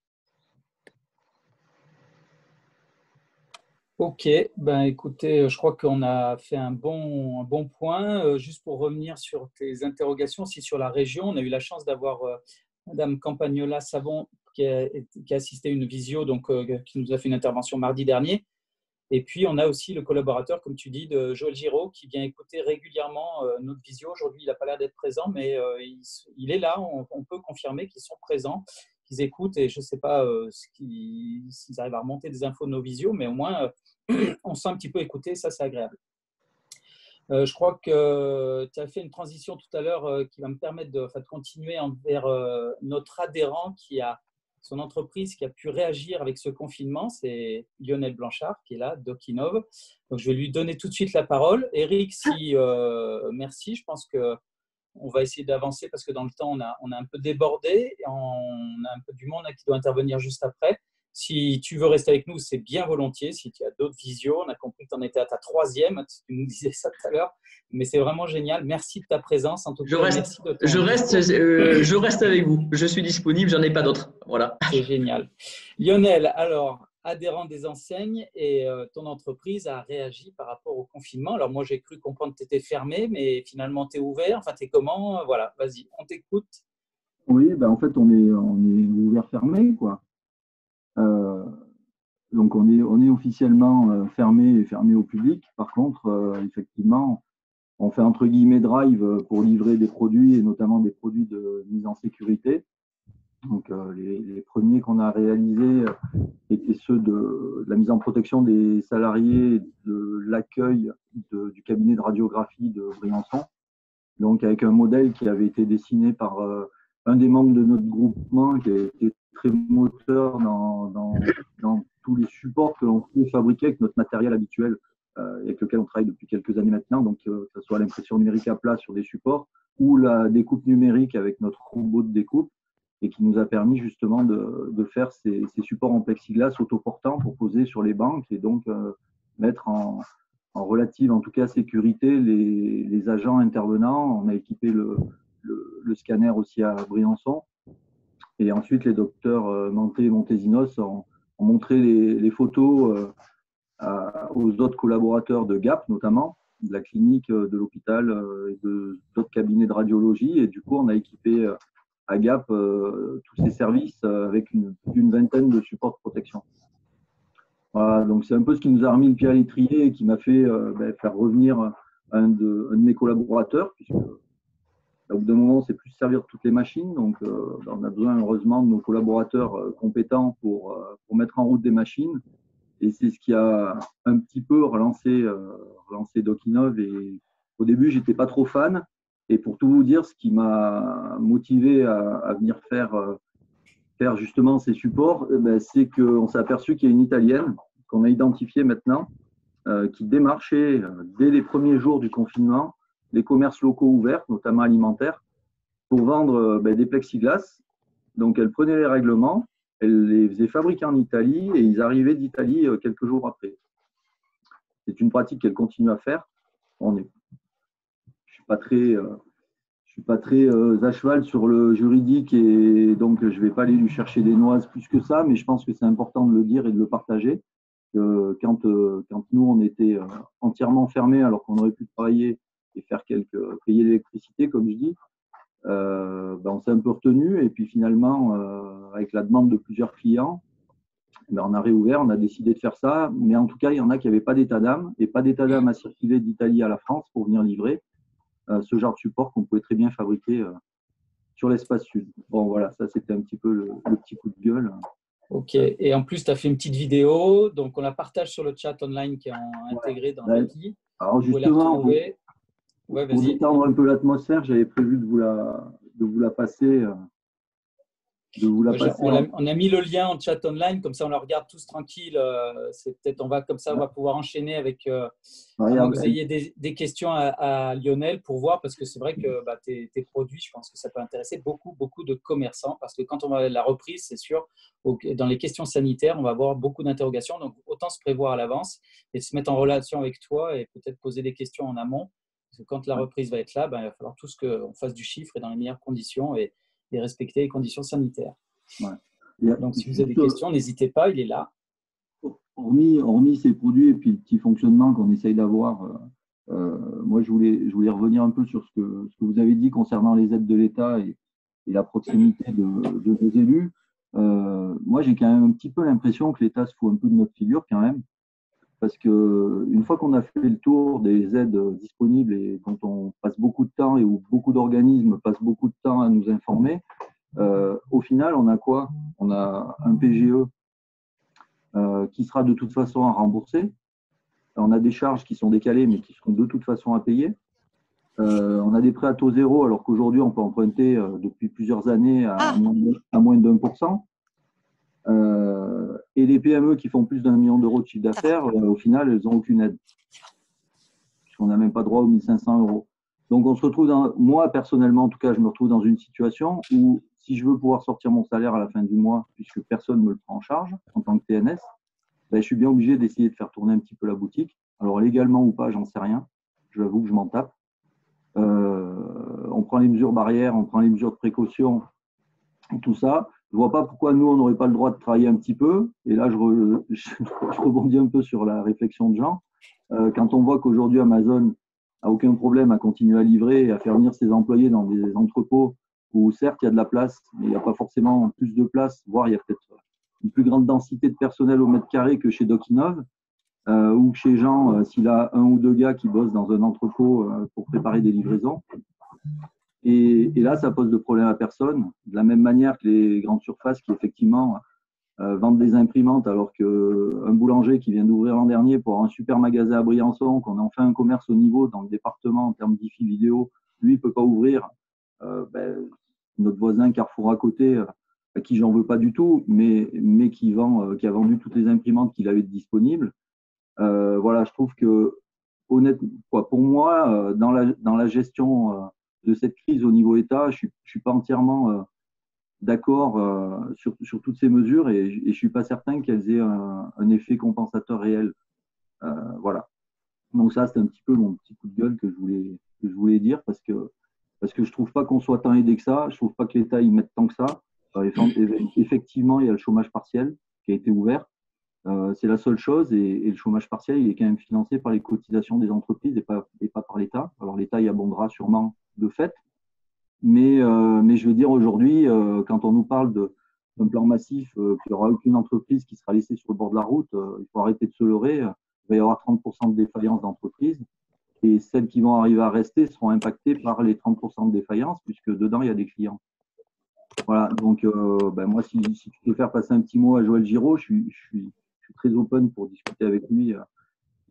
Ok, ben écoutez, je crois qu'on a fait un bon point. Juste pour revenir sur tes interrogations, aussi sur la région, on a eu la chance d'avoir Madame Campagnola-Savon qui a assisté à une visio, donc qui nous a fait une intervention mardi dernier. Et puis, on a aussi le collaborateur, comme tu dis, de Joël Giraud, qui vient écouter régulièrement notre visio. Aujourd'hui, il n'a pas l'air d'être présent, mais il est là. On peut confirmer qu'ils sont présents, qu'ils écoutent. Et je ne sais pas s'ils arrivent à remonter des infos de nos visios, mais au moins, on se sent un petit peu écouté. Ça, c'est agréable. Je crois que tu as fait une transition tout à l'heure qui va me permettre de continuer envers notre adhérent qui a son entreprise qui a pu réagir avec ce confinement, c'est Lionel Blanchard qui est là, d'Okinov. Donc, je vais lui donner tout de suite la parole. Eric, merci. Je pense qu'on va essayer d'avancer parce que dans le temps, on a un peu débordé. Et on a un peu du monde qui doit intervenir juste après. Si tu veux rester avec nous, c'est bien volontiers. Si tu as d'autres visios, on a compris que tu en étais à ta 3e. Tu nous disais ça tout à l'heure. Mais c'est vraiment génial. Merci de ta présence. En tout cas, merci de je reste avec vous. Je suis disponible. J'en ai pas d'autres. Voilà. C'est génial. Lionel, alors, adhérent des enseignes et ton entreprise a réagi par rapport au confinement. Alors, moi, j'ai cru comprendre que tu étais fermé, mais finalement, tu es ouvert. Enfin, tu es comment? Voilà, vas-y, on t'écoute. Oui, ben, en fait, on est ouvert-fermé, quoi. Donc on est officiellement fermé au public. Par contre, effectivement, on fait entre guillemets drive pour livrer des produits et notamment des produits de mise en sécurité. Donc les premiers qu'on a réalisés étaient ceux de la mise en protection des salariés de l'accueil du cabinet de radiographie de Briançon. Donc avec un modèle qui avait été dessiné par un des membres de notre groupement qui a été très moteur dans tous les supports que l'on peut fabriquer avec notre matériel habituel avec lequel on travaille depuis quelques années maintenant, donc que ce soit l'impression numérique à plat sur des supports ou la découpe numérique avec notre robot de découpe et qui nous a permis justement de faire ces supports en plexiglas autoportants pour poser sur les bancs et donc mettre en relative, en tout cas sécurité, les agents intervenants. On a équipé le scanner aussi à Briançon. Et ensuite, les docteurs Manté et Montesinos ont montré les photos aux autres collaborateurs de Gap, notamment, de la clinique, de l'hôpital et d'autres cabinets de radiologie. Et du coup, on a équipé à Gap tous ces services avec une vingtaine de supports de protection. Voilà, donc c'est un peu ce qui nous a remis le pied à l'étrier et qui m'a fait faire revenir un de mes collaborateurs, puisque au bout d'un moment, c'est plus servir toutes les machines. Donc, on a besoin, heureusement, de nos collaborateurs compétents pour mettre en route des machines. Et c'est ce qui a un petit peu relancé Dokinov. Et au début, je n'étais pas trop fan. Et pour tout vous dire, ce qui m'a motivé à venir faire justement ces supports, c'est qu'on s'est aperçu qu'il y a une Italienne qu'on a identifiée maintenant, qui démarchait dès les premiers jours du confinement les commerces locaux ouverts, notamment alimentaires, pour vendre des plexiglas. Donc, elle prenait les règlements, elle les faisait fabriquer en Italie et ils arrivaient d'Italie quelques jours après. C'est une pratique qu'elle continue à faire. Je ne suis pas très à cheval sur le juridique et donc je ne vais pas aller lui chercher des noises plus que ça, mais je pense que c'est important de le dire et de le partager. Quand nous, on était entièrement fermés alors qu'on aurait pu travailler et payer l'électricité, comme je dis, on s'est un peu retenu. Et puis finalement, avec la demande de plusieurs clients, on a réouvert, on a décidé de faire ça. Mais en tout cas, il y en a qui n'avaient pas d'état d'âme et pas d'état d'âme à circuler d'Italie à la France pour venir livrer ce genre de support qu'on pouvait très bien fabriquer sur l'espace sud. Bon, voilà, ça c'était un petit peu le petit coup de gueule. Ok, et en plus, tu as fait une petite vidéo, donc on la partage sur le chat online qui est intégré dans l'appli. Alors justement, pour détendre un peu l'atmosphère, j'avais prévu de vous la passer. On a mis le lien en chat online, comme ça on la regarde tous tranquille. On va pouvoir enchaîner avec vous ayez des questions à Lionel pour voir, parce que c'est vrai que tes produits, je pense que ça peut intéresser beaucoup de commerçants, parce que quand on va à la reprise, c'est sûr, dans les questions sanitaires, on va avoir beaucoup d'interrogations, donc autant se prévoir à l'avance et se mettre en relation avec toi et peut-être poser des questions en amont, parce que quand la reprise va être là, il va falloir tous qu'on fasse du chiffre et dans les meilleures conditions et respecter les conditions sanitaires. Ouais. Donc, si vous avez des questions, n'hésitez pas, il est là. Hormis ces produits et puis le petit fonctionnement qu'on essaye d'avoir, moi, je voulais revenir un peu sur ce que vous avez dit concernant les aides de l'État et la proximité de nos élus. Moi, j'ai quand même un petit peu l'impression que l'État se fout un peu de notre figure quand même, parce qu'une fois qu'on a fait le tour des aides disponibles et quand on passe beaucoup de temps et où beaucoup d'organismes passent beaucoup de temps à nous informer, au final, on a quoi? On a un PGE qui sera de toute façon à rembourser. On a des charges qui sont décalées mais qui seront de toute façon à payer. On a des prêts à taux zéro alors qu'aujourd'hui, on peut emprunter depuis plusieurs années à moins de 1%. Et les PME qui font plus d'1 million d'euros de chiffre d'affaires, au final, elles n'ont aucune aide. Puisqu'on n'a même pas droit aux 1 500 euros. Donc, on se retrouve moi, personnellement, en tout cas, je me retrouve dans une situation où, si je veux pouvoir sortir mon salaire à la fin du mois, puisque personne ne me le prend en charge en tant que TNS, ben, je suis bien obligé d'essayer de faire tourner un petit peu la boutique. Alors, légalement ou pas, j'en sais rien. Je l'avoue que je m'en tape. On prend les mesures barrières, on prend les mesures de précaution, et tout ça. Je ne vois pas pourquoi nous, on n'aurait pas le droit de travailler un petit peu. Et là, je rebondis un peu sur la réflexion de Jean. Quand on voit qu'aujourd'hui, Amazon n'a aucun problème à continuer à livrer et à faire venir ses employés dans des entrepôts où, certes, il y a de la place, mais il n'y a pas forcément plus de place, voire il y a peut-être une plus grande densité de personnel au mètre carré que chez DocInnov, ou chez Jean, s'il a 1 ou 2 gars qui bossent dans un entrepôt pour préparer des livraisons. Et là, ça pose de problème à personne, de la même manière que les grandes surfaces qui, effectivement, vendent des imprimantes, alors qu'un boulanger qui vient d'ouvrir l'an dernier pour un super magasin à Briançon, qu'on a enfin un commerce au niveau dans le département en termes d'IFI vidéo, lui, il ne peut pas ouvrir. Notre voisin Carrefour à côté, à qui j'en veux pas du tout, mais qui a vendu toutes les imprimantes qu'il avait disponibles. Voilà, je trouve que, honnêtement, pour moi, dans la gestion de cette crise au niveau État, je suis pas entièrement d'accord sur toutes ces mesures et je suis pas certain qu'elles aient un effet compensateur réel. Voilà. Donc ça, c'est un petit peu mon petit coup de gueule que je voulais dire parce que je trouve pas qu'on soit tant aidé que ça. Je trouve pas que l'État y mette tant que ça. Effectivement, il y a le chômage partiel qui a été ouvert. C'est la seule chose et le chômage partiel, il est quand même financé par les cotisations des entreprises et pas par l'État. Alors l'État y abondera sûrement de fait, mais je veux dire aujourd'hui, quand on nous parle d'un plan massif, qu'il n'y aura aucune entreprise qui sera laissée sur le bord de la route, il faut arrêter de se leurrer. Il va y avoir 30% de défaillances d'entreprises et celles qui vont arriver à rester seront impactées par les 30% de défaillances puisque dedans, il y a des clients. Voilà, donc moi, si tu peux faire passer un petit mot à Joël Giraud, je suis très open pour discuter avec lui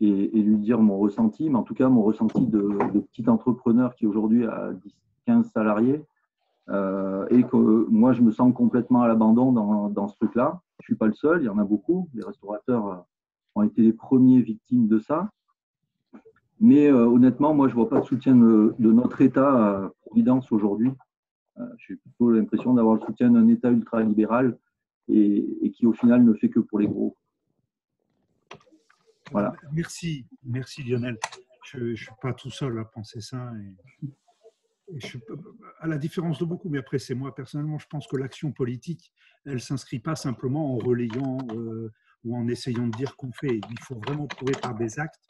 et lui dire mon ressenti, mais en tout cas mon ressenti de petit entrepreneur qui aujourd'hui a 10-15 salariés et que moi je me sens complètement à l'abandon dans ce truc-là. Je ne suis pas le seul, il y en a beaucoup. Les restaurateurs ont été les premiers victimes de ça. Mais honnêtement, moi je ne vois pas de soutien de notre État providence aujourd'hui. J'ai plutôt l'impression d'avoir le soutien d'un État ultra-libéral et qui au final ne fait que pour les gros. Voilà. Merci Lionel. Je ne suis pas tout seul à penser ça. À la différence de beaucoup, mais après c'est moi personnellement, je pense que l'action politique, elle ne s'inscrit pas simplement en relayant ou en essayant de dire qu'on fait. Il faut vraiment prouver par des actes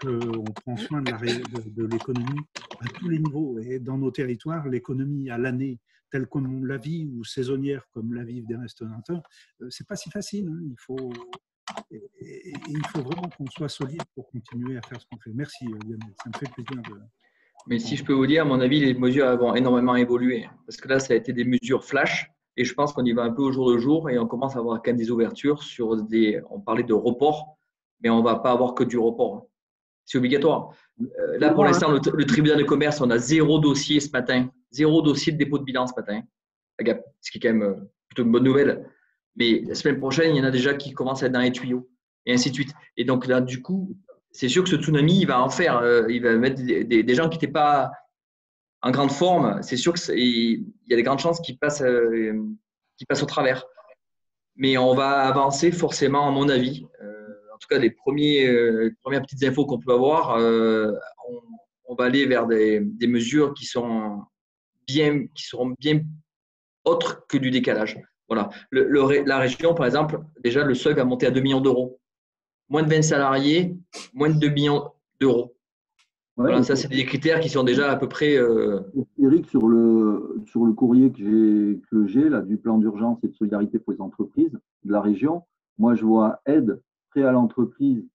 qu'on prend soin de l'économie à tous les niveaux. Et dans nos territoires, l'économie à l'année, telle qu'on la vit, ou saisonnière comme la vivent des restaurateurs, c'est pas si facile. Hein. Il faut vraiment qu'on soit solide pour continuer à faire ce qu'on fait. Merci Lionel, ça me fait plaisir de… Mais si je peux vous dire, à mon avis, les mesures vont énormément évoluer. Parce que là, ça a été des mesures flash. Et je pense qu'on y va un peu au jour le jour. Et on commence à avoir quand même des ouvertures sur on parlait de report, mais on ne va pas avoir que du report. C'est obligatoire. Là, pour l'instant, le tribunal de commerce, on a 0 dossier ce matin. 0 dossier de dépôt de bilan ce matin. Ce qui est quand même plutôt une bonne nouvelle. Mais la semaine prochaine, il y en a déjà qui commencent à être dans les tuyaux. Et ainsi de suite. Et donc là, du coup… C'est sûr que ce tsunami, il va en faire. Il va mettre des gens qui n'étaient pas en grande forme. C'est sûr qu'il y a des grandes chances qu'ils passent au travers. Mais on va avancer forcément, à mon avis. En tout cas, les premières petites infos qu'on peut avoir, on va aller vers des mesures qui seront bien autres que du décalage. Voilà. La région, par exemple, déjà, le seuil va monter à 2 millions d'euros. Moins de 20 salariés, moins de 2 millions d'euros. Ouais, voilà, ça, c'est des critères qui sont déjà à peu près… Eric, sur le courrier que j'ai là, du plan d'urgence et de solidarité pour les entreprises de la région, moi, je vois aide, prêt à l'entreprise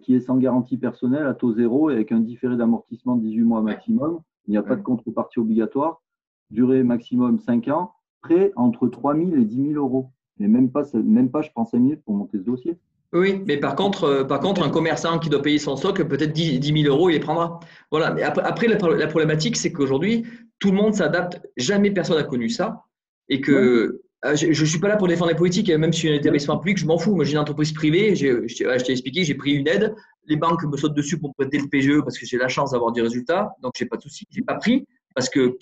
qui est sans garantie personnelle à taux zéro et avec un différé d'amortissement de 18 mois maximum. Il n'y a pas de contrepartie obligatoire. Durée maximum 5 ans. Prêt entre 3 000 et 10 000 euros. Mais même pas, je prends 5 minutes pour monter ce dossier. Oui, mais par contre, un commerçant qui doit payer son stock, peut-être 10 000 euros, il les prendra. Voilà. Mais après la problématique, c'est qu'aujourd'hui, tout le monde s'adapte. Jamais personne n'a connu ça. Et que Je ne suis pas là pour défendre les politiques, même si je suis un établissement public, je m'en fous. Moi, j'ai une entreprise privée, je t'ai expliqué, j'ai pris une aide. Les banques me sautent dessus pour me prêter le PGE parce que j'ai la chance d'avoir du résultat, donc je n'ai pas de souci. Je n'ai pas pris parce que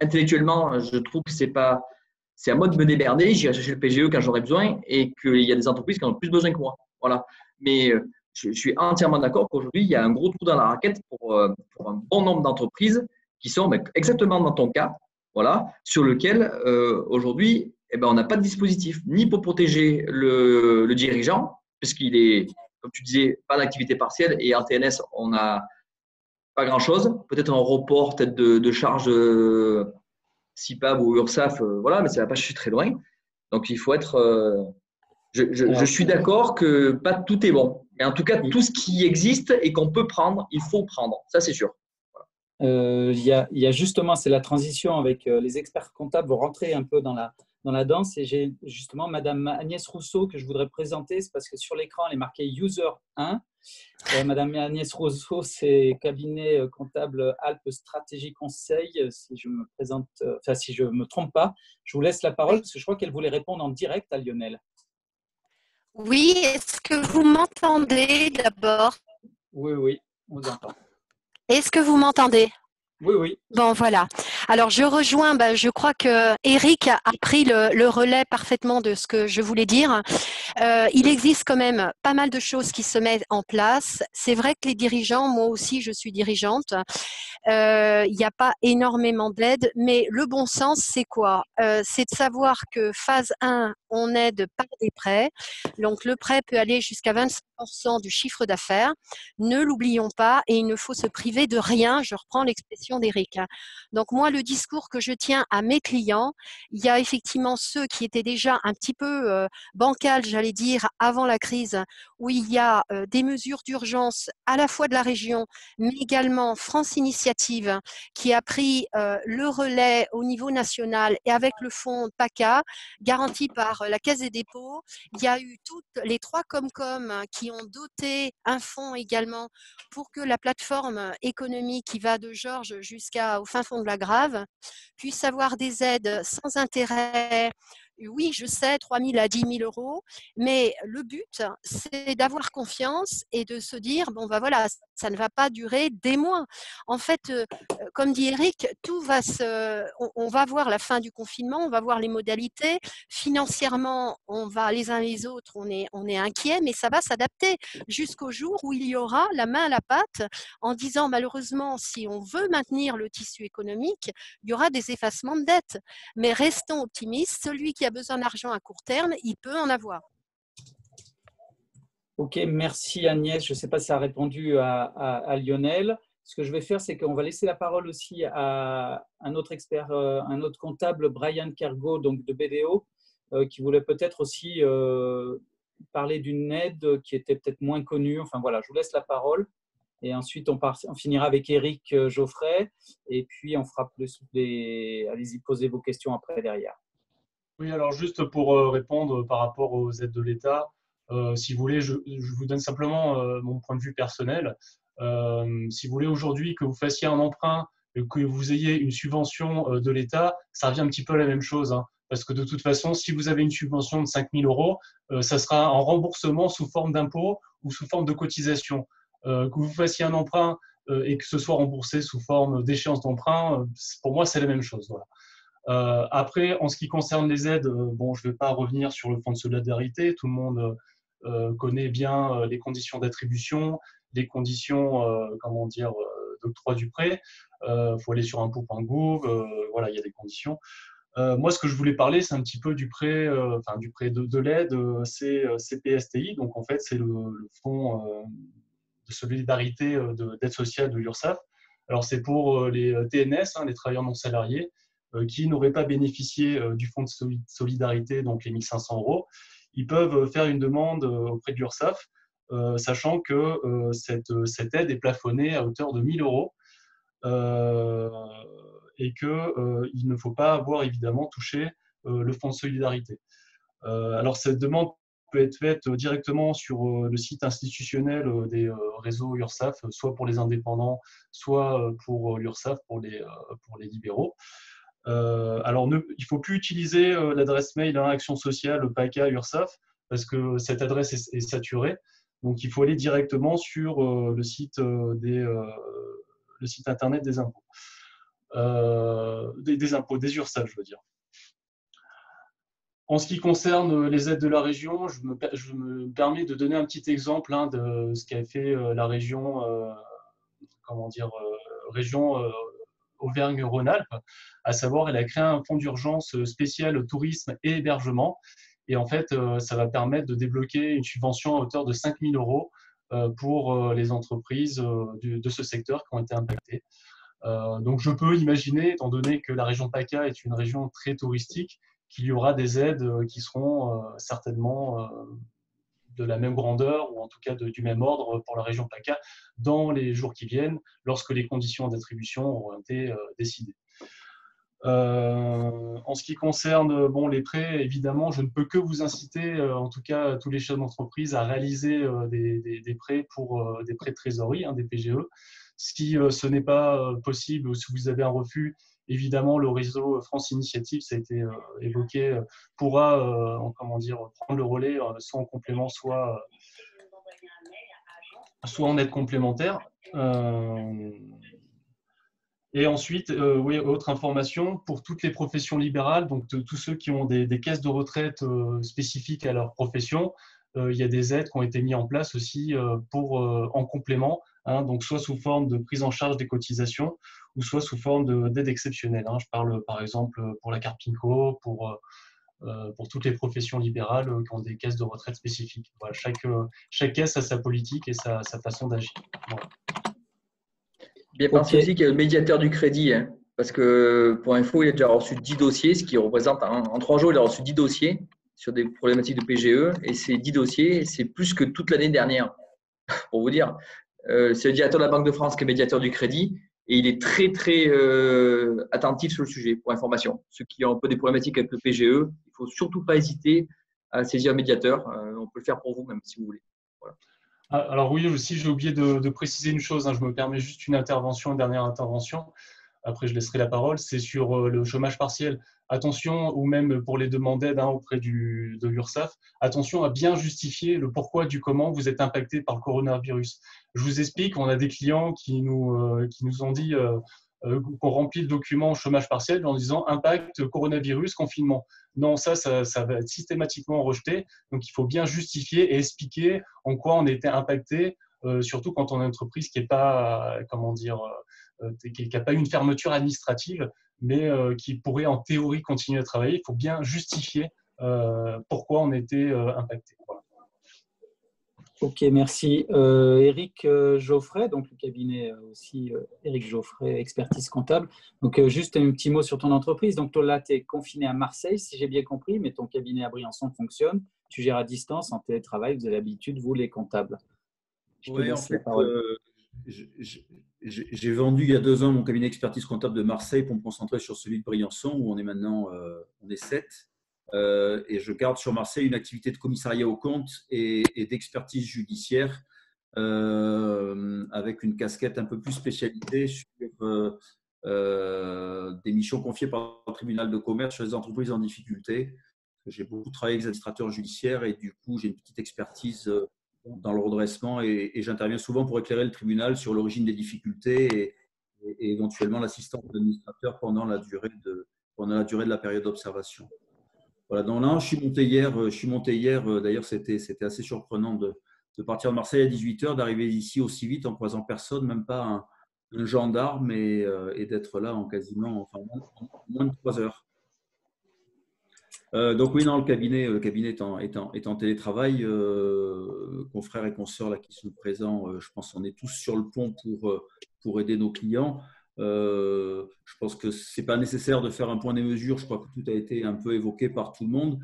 intellectuellement, je trouve que c'est à moi de me démerder. J'irai chercher le PGE quand j'aurai besoin et qu'il y a des entreprises qui en ont plus besoin que moi. Voilà. Mais je suis entièrement d'accord qu'aujourd'hui, il y a un gros trou dans la raquette pour un bon nombre d'entreprises qui sont exactement dans ton cas, voilà, sur lequel aujourd'hui, on n'a pas de dispositif ni pour protéger le dirigeant, puisqu'il est, comme tu disais, pas d'activité partielle et en TNS, on n'a pas grand-chose. Peut-être un report peut-être de charges CIPAB ou URSSAF, voilà, mais ça ne va pas chercher très loin. Donc, il faut être… je suis d'accord que pas tout est bon. Mais en tout cas, tout ce qui existe et qu'on peut prendre, il faut prendre. Ça, c'est sûr. Il y a justement, c'est la transition avec les experts comptables vont rentrer un peu dans la danse et j'ai justement Madame Agnès Rousseau que je voudrais présenter, c'est parce que sur l'écran elle est marquée User 1. Madame Agnès Rousseau, c'est cabinet comptable Alpes Stratégie Conseil, si je me présente, si je me trompe pas. Je vous laisse la parole parce que je crois qu'elle voulait répondre en direct à Lionel. Oui, est-ce que vous m'entendez d'abord? Oui, on vous entend. Est-ce que vous m'entendez? Oui. Bon, voilà. Alors, je rejoins, je crois que Eric a pris le relais parfaitement de ce que je voulais dire. Il existe quand même pas mal de choses qui se mettent en place. C'est vrai que les dirigeants, moi aussi, je suis dirigeante. Il n'y a pas énormément d'aide, mais le bon sens, c'est quoi? C'est de savoir que phase 1, on aide par des prêts. Donc, le prêt peut aller jusqu'à 25% du chiffre d'affaires. Ne l'oublions pas et il ne faut se priver de rien. Je reprends l'expression d'Éric. Donc, moi, le discours que je tiens à mes clients, il y a effectivement ceux qui étaient déjà un petit peu bancals, j'allais dire, avant la crise, où il y a des mesures d'urgence à la fois de la région, mais également France Initiative, qui a pris le relais au niveau national et avec le fonds PACA, garanti par la Caisse des dépôts. Il y a eu toutes les 3 Comcom qui ont doté un fonds également pour que la plateforme économique qui va de Georges jusqu'au fin fond de la Grave puisse avoir des aides sans intérêt. Oui, je sais, 3 000 à 10 000 euros, mais le but, c'est d'avoir confiance et de se dire, bon, voilà, ça ne va pas durer des mois. En fait, comme dit Eric, on va voir la fin du confinement, on va voir les modalités. Financièrement, on va les uns les autres, on est inquiets, mais ça va s'adapter jusqu'au jour où il y aura la main à la pâte en disant, malheureusement, si on veut maintenir le tissu économique, il y aura des effacements de dettes. Mais restons optimistes, celui qui a besoin d'argent à court terme, il peut en avoir. Ok, merci Agnès. Je ne sais pas si ça a répondu à Lionel. Ce que je vais faire, c'est qu'on va laisser la parole aussi à un autre expert, un autre comptable, Brian Kergo, donc de BDO, qui voulait peut-être aussi parler d'une aide qui était peut-être moins connue. Enfin voilà, je vous laisse la parole. Et ensuite, on finira avec Eric Geoffrey. Et puis, on fera plus des… Allez-y, posez vos questions après derrière. Oui, alors juste pour répondre par rapport aux aides de l'État, si vous voulez, je vous donne simplement mon point de vue personnel. Si vous voulez aujourd'hui que vous fassiez un emprunt, que vous ayez une subvention de l'État, ça revient un petit peu à la même chose. Hein, parce que de toute façon, si vous avez une subvention de 5 000 euros, ça sera en remboursement sous forme d'impôt ou sous forme de cotisation. Que vous fassiez un emprunt et que ce soit remboursé sous forme d'échéance d'emprunt, pour moi, c'est la même chose. Voilà. Après, en ce qui concerne les aides, bon, je ne vais pas revenir sur le fonds de solidarité. Tout le monde connaît bien les conditions d'attribution, les conditions, d'octroi du prêt. Faut aller sur impôt.gouv. Voilà, il y a des conditions. Moi, ce que je voulais parler, c'est un petit peu du prêt, de l'aide, c'est CPSTI. Donc, en fait, c'est le fonds de solidarité d'aide sociale de l'URSSAF. Alors, c'est pour les TNS, les travailleurs non salariés, qui n'auraient pas bénéficié du fonds de solidarité, donc les 1 500 euros. Ils peuvent faire une demande auprès de l'URSSAF, sachant que cette aide est plafonnée à hauteur de 1 000 euros et qu'il ne faut pas avoir évidemment touché le fonds de solidarité. Alors, cette demande peut être faite directement sur le site institutionnel des réseaux URSSAF, soit pour les indépendants, soit pour l'URSSAF, pour les libéraux. Alors, il ne faut plus utiliser l'adresse mail Action sociale, PACA, URSSAF, parce que cette adresse est saturée. Donc, il faut aller directement sur le site internet des impôts. Des URSSAF, je veux dire. En ce qui concerne les aides de la région, je me permets de donner un petit exemple de ce qu'a fait la région, région Auvergne-Rhône-Alpes, à savoir, elle a créé un fonds d'urgence spécial tourisme et hébergement. Et en fait, ça va permettre de débloquer une subvention à hauteur de 5 000 € pour les entreprises de ce secteur qui ont été impactées. Donc, je peux imaginer, étant donné que la région PACA est une région très touristique, qu'il y aura des aides qui seront certainement de la même grandeur ou en tout cas du même ordre pour la région PACA dans les jours qui viennent, lorsque les conditions d'attribution auront été décidées. En ce qui concerne les prêts, évidemment, je ne peux que vous inciter, en tout cas tous les chefs d'entreprise, à réaliser des prêts pour des prêts de trésorerie, des PGE. Si ce n'est pas possible ou si vous avez un refus, évidemment, le réseau France Initiative, ça a été évoqué, pourra prendre le relais, soit en complément, soit en aide complémentaire. Et ensuite, autre information, pour toutes les professions libérales, donc tous ceux qui ont des caisses de retraite spécifiques à leur profession, il y a des aides qui ont été mises en place aussi en complément, donc soit sous forme de prise en charge des cotisations ou soit sous forme d'aide exceptionnelle. Je parle par exemple pour la carte PINCO, pour toutes les professions libérales qui ont des caisses de retraite spécifiques. Voilà, chaque caisse a sa politique et sa façon d'agir. Voilà. Bien pensé aussi qu'il y a le médiateur du crédit, parce que pour info, il a déjà reçu 10 dossiers, ce qui représente en 3 jours, il a reçu 10 dossiers sur des problématiques de PGE, et ces 10 dossiers, c'est plus que toute l'année dernière, pour vous dire. C'est le directeur de la Banque de France qui est médiateur du crédit, et il est très, très attentif sur le sujet, pour information. Ceux qui ont un peu des problématiques avec le PGE, il ne faut surtout pas hésiter à saisir un médiateur. On peut le faire pour vous, même si vous voulez. Voilà. Alors oui, aussi, j'ai oublié de préciser une chose. Je me permets juste une dernière intervention. Après, je laisserai la parole. C'est sur le chômage partiel. Attention, ou même pour les demandes d'aide auprès de l'URSSAF, attention à bien justifier le pourquoi du comment vous êtes impacté par le coronavirus. Je vous explique, on a des clients qui nous ont dit qu'on remplit le document chômage partiel en disant impact coronavirus, confinement. Non, ça va être systématiquement rejeté. Donc, il faut bien justifier et expliquer en quoi on était impacté, surtout quand on a une entreprise qui n'est pas, qui n'a pas une fermeture administrative, mais qui pourrait en théorie continuer à travailler. Il faut bien justifier pourquoi on était impacté. Voilà. Ok, merci. Éric Geoffrey, donc le cabinet aussi Éric Geoffrey, expertise comptable. Donc juste un petit mot sur ton entreprise. Donc toi là, tu es confiné à Marseille, si j'ai bien compris, mais ton cabinet à Briançon fonctionne. Tu gères à distance, en télétravail, vous avez l'habitude, vous les comptables. Oui, en fait, j'ai vendu il y a 2 ans mon cabinet expertise comptable de Marseille pour me concentrer sur celui de Briançon, où on est maintenant, on est 7. Et je garde sur Marseille une activité de commissariat aux comptes et d'expertise judiciaire avec une casquette un peu plus spécialisée sur des missions confiées par le tribunal de commerce sur les entreprises en difficulté. J'ai beaucoup travaillé avec les administrateurs judiciaires et du coup, j'ai une petite expertise dans le redressement et j'interviens souvent pour éclairer le tribunal sur l'origine des difficultés et éventuellement l'assistance de l'administrateur pendant la durée de la période d'observation. Voilà, donc là, je suis monté hier. D'ailleurs, c'était assez surprenant de partir de Marseille à 18h, d'arriver ici aussi vite en croisant personne, même pas un gendarme, et d'être là en moins de 3 heures. Donc oui, non, le cabinet est en télétravail. Confrères et consoeurs là qui sont présents, je pense qu'on est tous sur le pont pour aider nos clients. Je pense que ce n'est pas nécessaire de faire un point des mesures. Je crois que tout a été un peu évoqué par tout le monde.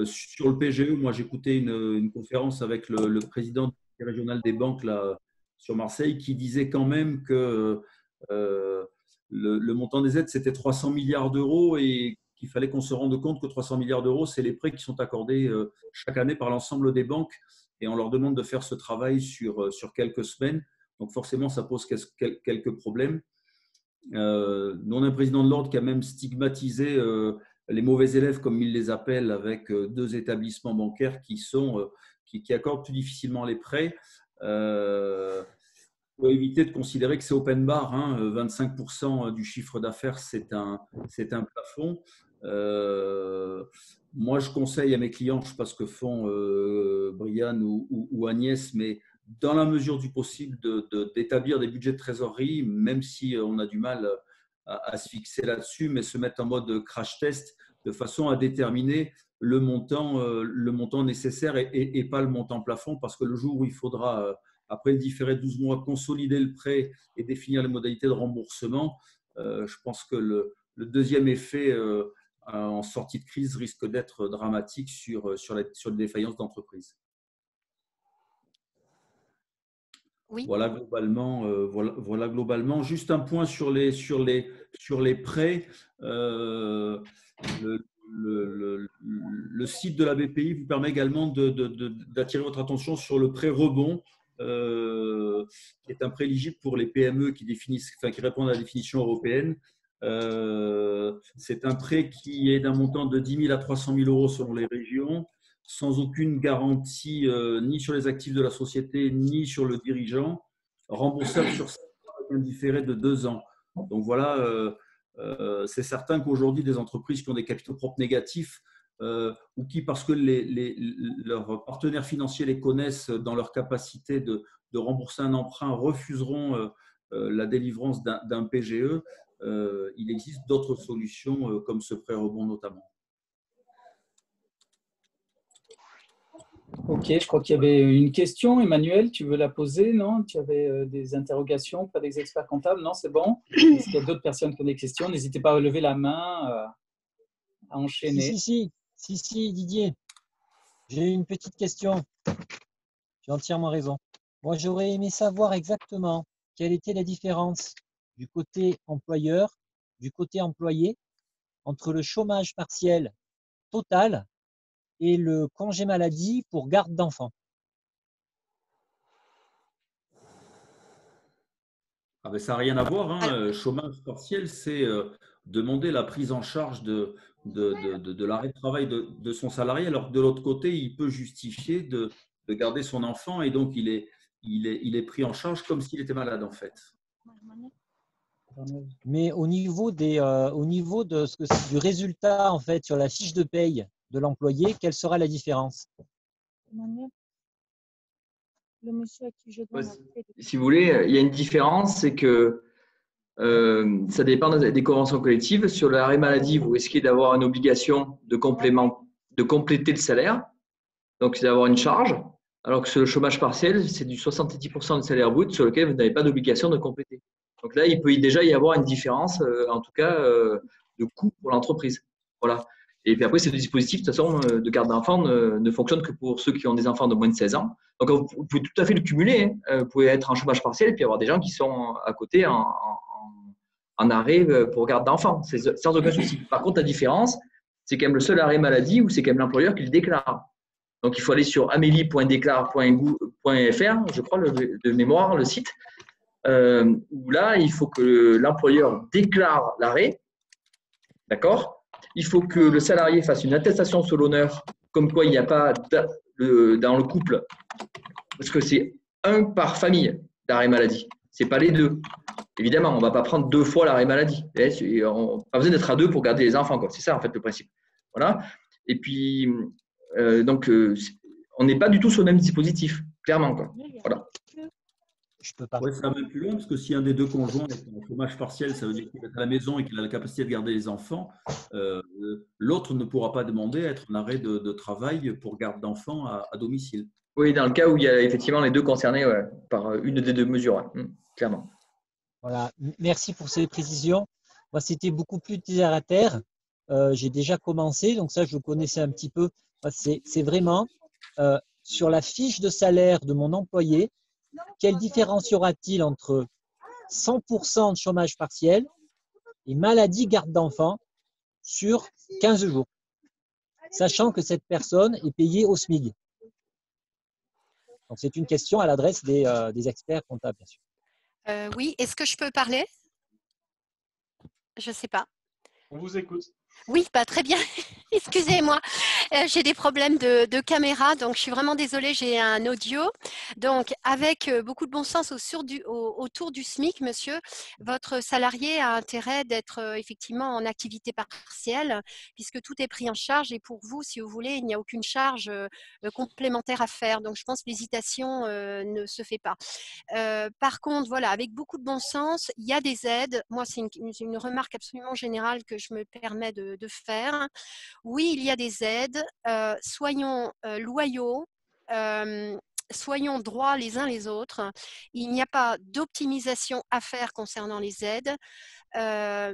Sur le PGE, moi, j'écoutais une conférence avec le président régional des banques là, sur Marseille qui disait quand même que le montant des aides, c'était 300 milliards d'euros et qu'il fallait qu'on se rende compte que 300 milliards d'euros, c'est les prêts qui sont accordés chaque année par l'ensemble des banques et on leur demande de faire ce travail sur quelques semaines. Donc forcément, ça pose quelques problèmes. Nous, on a un président de l'ordre qui a même stigmatisé les mauvais élèves, comme il les appelle, avec 2 établissements bancaires qui accordent plus difficilement les prêts. Pour éviter de considérer que c'est open bar, 25% du chiffre d'affaires, c'est un plafond. Moi, je conseille à mes clients, je ne sais pas ce que font Brian ou Agnès, mais dans la mesure du possible, d'établir des budgets de trésorerie, même si on a du mal à se fixer là-dessus, mais se mettre en mode crash test de façon à déterminer le montant nécessaire et pas le montant plafond, parce que le jour où il faudra, après le différé de 12 mois, consolider le prêt et définir les modalités de remboursement, je pense que le deuxième effet en sortie de crise risque d'être dramatique sur les défaillances d'entreprise. Oui. Voilà globalement. Juste un point sur les prêts. Le site de la BPI vous permet également d'attirer votre attention sur le prêt rebond, qui est un prêt éligible pour les PME qui répondent à la définition européenne. C'est un prêt qui est d'un montant de 10 000 à 300 000 euros selon les régions, sans aucune garantie ni sur les actifs de la société ni sur le dirigeant, remboursable sur 5 ans avec un différé de 2 ans. Donc voilà, c'est certain qu'aujourd'hui, des entreprises qui ont des capitaux propres négatifs ou qui, parce que leurs partenaires financiers les connaissent dans leur capacité de rembourser un emprunt, refuseront la délivrance d'un PGE, il existe d'autres solutions comme ce prêt rebond notamment. Ok, je crois qu'il y avait une question. Emmanuel, tu veux la poser? Non? Tu avais des interrogations auprès des experts comptables? Non, c'est bon? Est-ce qu'il y a d'autres personnes qui ont des questions? N'hésitez pas à lever la main, à enchaîner. Si, Didier. J'ai une petite question. Tu as entièrement raison. Moi, j'aurais aimé savoir exactement quelle était la différence du côté employeur, du côté employé, entre le chômage partiel total et le congé maladie pour garde d'enfants. Ah ben ça n'a rien à voir. Chômage partiel, c'est demander la prise en charge de l'arrêt de travail de son salarié, alors que de l'autre côté, il peut justifier de garder son enfant et donc il est pris en charge comme s'il était malade en fait. Mais au niveau du résultat en fait sur la fiche de paye de l'employé, quelle sera la différence? Si vous voulez, il y a une différence, c'est que ça dépend des conventions collectives. Sur l'arrêt maladie, vous risquez d'avoir une obligation de compléter le salaire, donc c'est d'avoir une charge, alors que sur le chômage partiel, c'est du 70% du salaire brut sur lequel vous n'avez pas d'obligation de compléter. Donc là, il peut déjà y avoir une différence, en tout cas, de coût pour l'entreprise. Voilà. Et puis après, ces deux dispositifs, de toute façon, de garde d'enfants ne fonctionnent que pour ceux qui ont des enfants de moins de 16 ans. Donc, vous pouvez tout à fait le cumuler. Vous pouvez être en chômage partiel et puis avoir des gens qui sont à côté en arrêt pour garde d'enfants. C'est sans aucun souci. Par contre, la différence, c'est quand même le seul arrêt maladie où c'est quand même l'employeur qui le déclare. Donc, il faut aller sur amélie.déclare.gouv.fr, je crois, de mémoire, le site, où là, il faut que l'employeur déclare l'arrêt. D'accord ? Il faut que le salarié fasse une attestation sur l'honneur, comme quoi il n'y a pas dans le couple, parce que c'est un par famille d'arrêt maladie. Ce n'est pas les deux. Évidemment, on ne va pas prendre 2 fois l'arrêt maladie. Pas besoin d'être à 2 pour garder les enfants. C'est ça, en fait, le principe. Voilà. Et puis, donc, on n'est pas du tout sur le même dispositif, clairement. Voilà. Je peux pas. Ouais, ça va même plus loin, parce que si un des deux conjoints est en chômage partiel, ça veut dire qu'il est à la maison et qu'il a la capacité de garder les enfants, l'autre ne pourra pas demander à être en arrêt de travail pour garde d'enfants à domicile. Oui, dans le cas où il y a effectivement les deux concernés par une des deux mesures, clairement. Voilà, merci pour ces précisions. Moi, c'était beaucoup plus terre à terre. J'ai déjà commencé, donc ça, je connaissais un petit peu. C'est vraiment sur la fiche de salaire de mon employé, quelle différence y aura-t-il entre 100% de chômage partiel et maladie garde d'enfant sur 15 jours, sachant que cette personne est payée au SMIC. Donc, c'est une question à l'adresse des experts comptables, bien sûr. Oui, est-ce que je peux parler? Je ne sais pas. On vous écoute. Oui, pas très bien. Excusez-moi, j'ai des problèmes de caméra, donc je suis vraiment désolée, j'ai un audio. Donc, avec beaucoup de bon sens autour du SMIC, monsieur, votre salarié a intérêt d'être effectivement en activité partielle, puisque tout est pris en charge et pour vous, si vous voulez, il n'y a aucune charge complémentaire à faire. Donc, je pense que l'hésitation ne se fait pas. Par contre, voilà, avec beaucoup de bon sens, il y a des aides. Moi, c'est une remarque absolument générale que je me permets de faire. Oui, il y a des aides. Soyons loyaux. Soyons droits les uns les autres. Il n'y a pas d'optimisation à faire concernant les aides.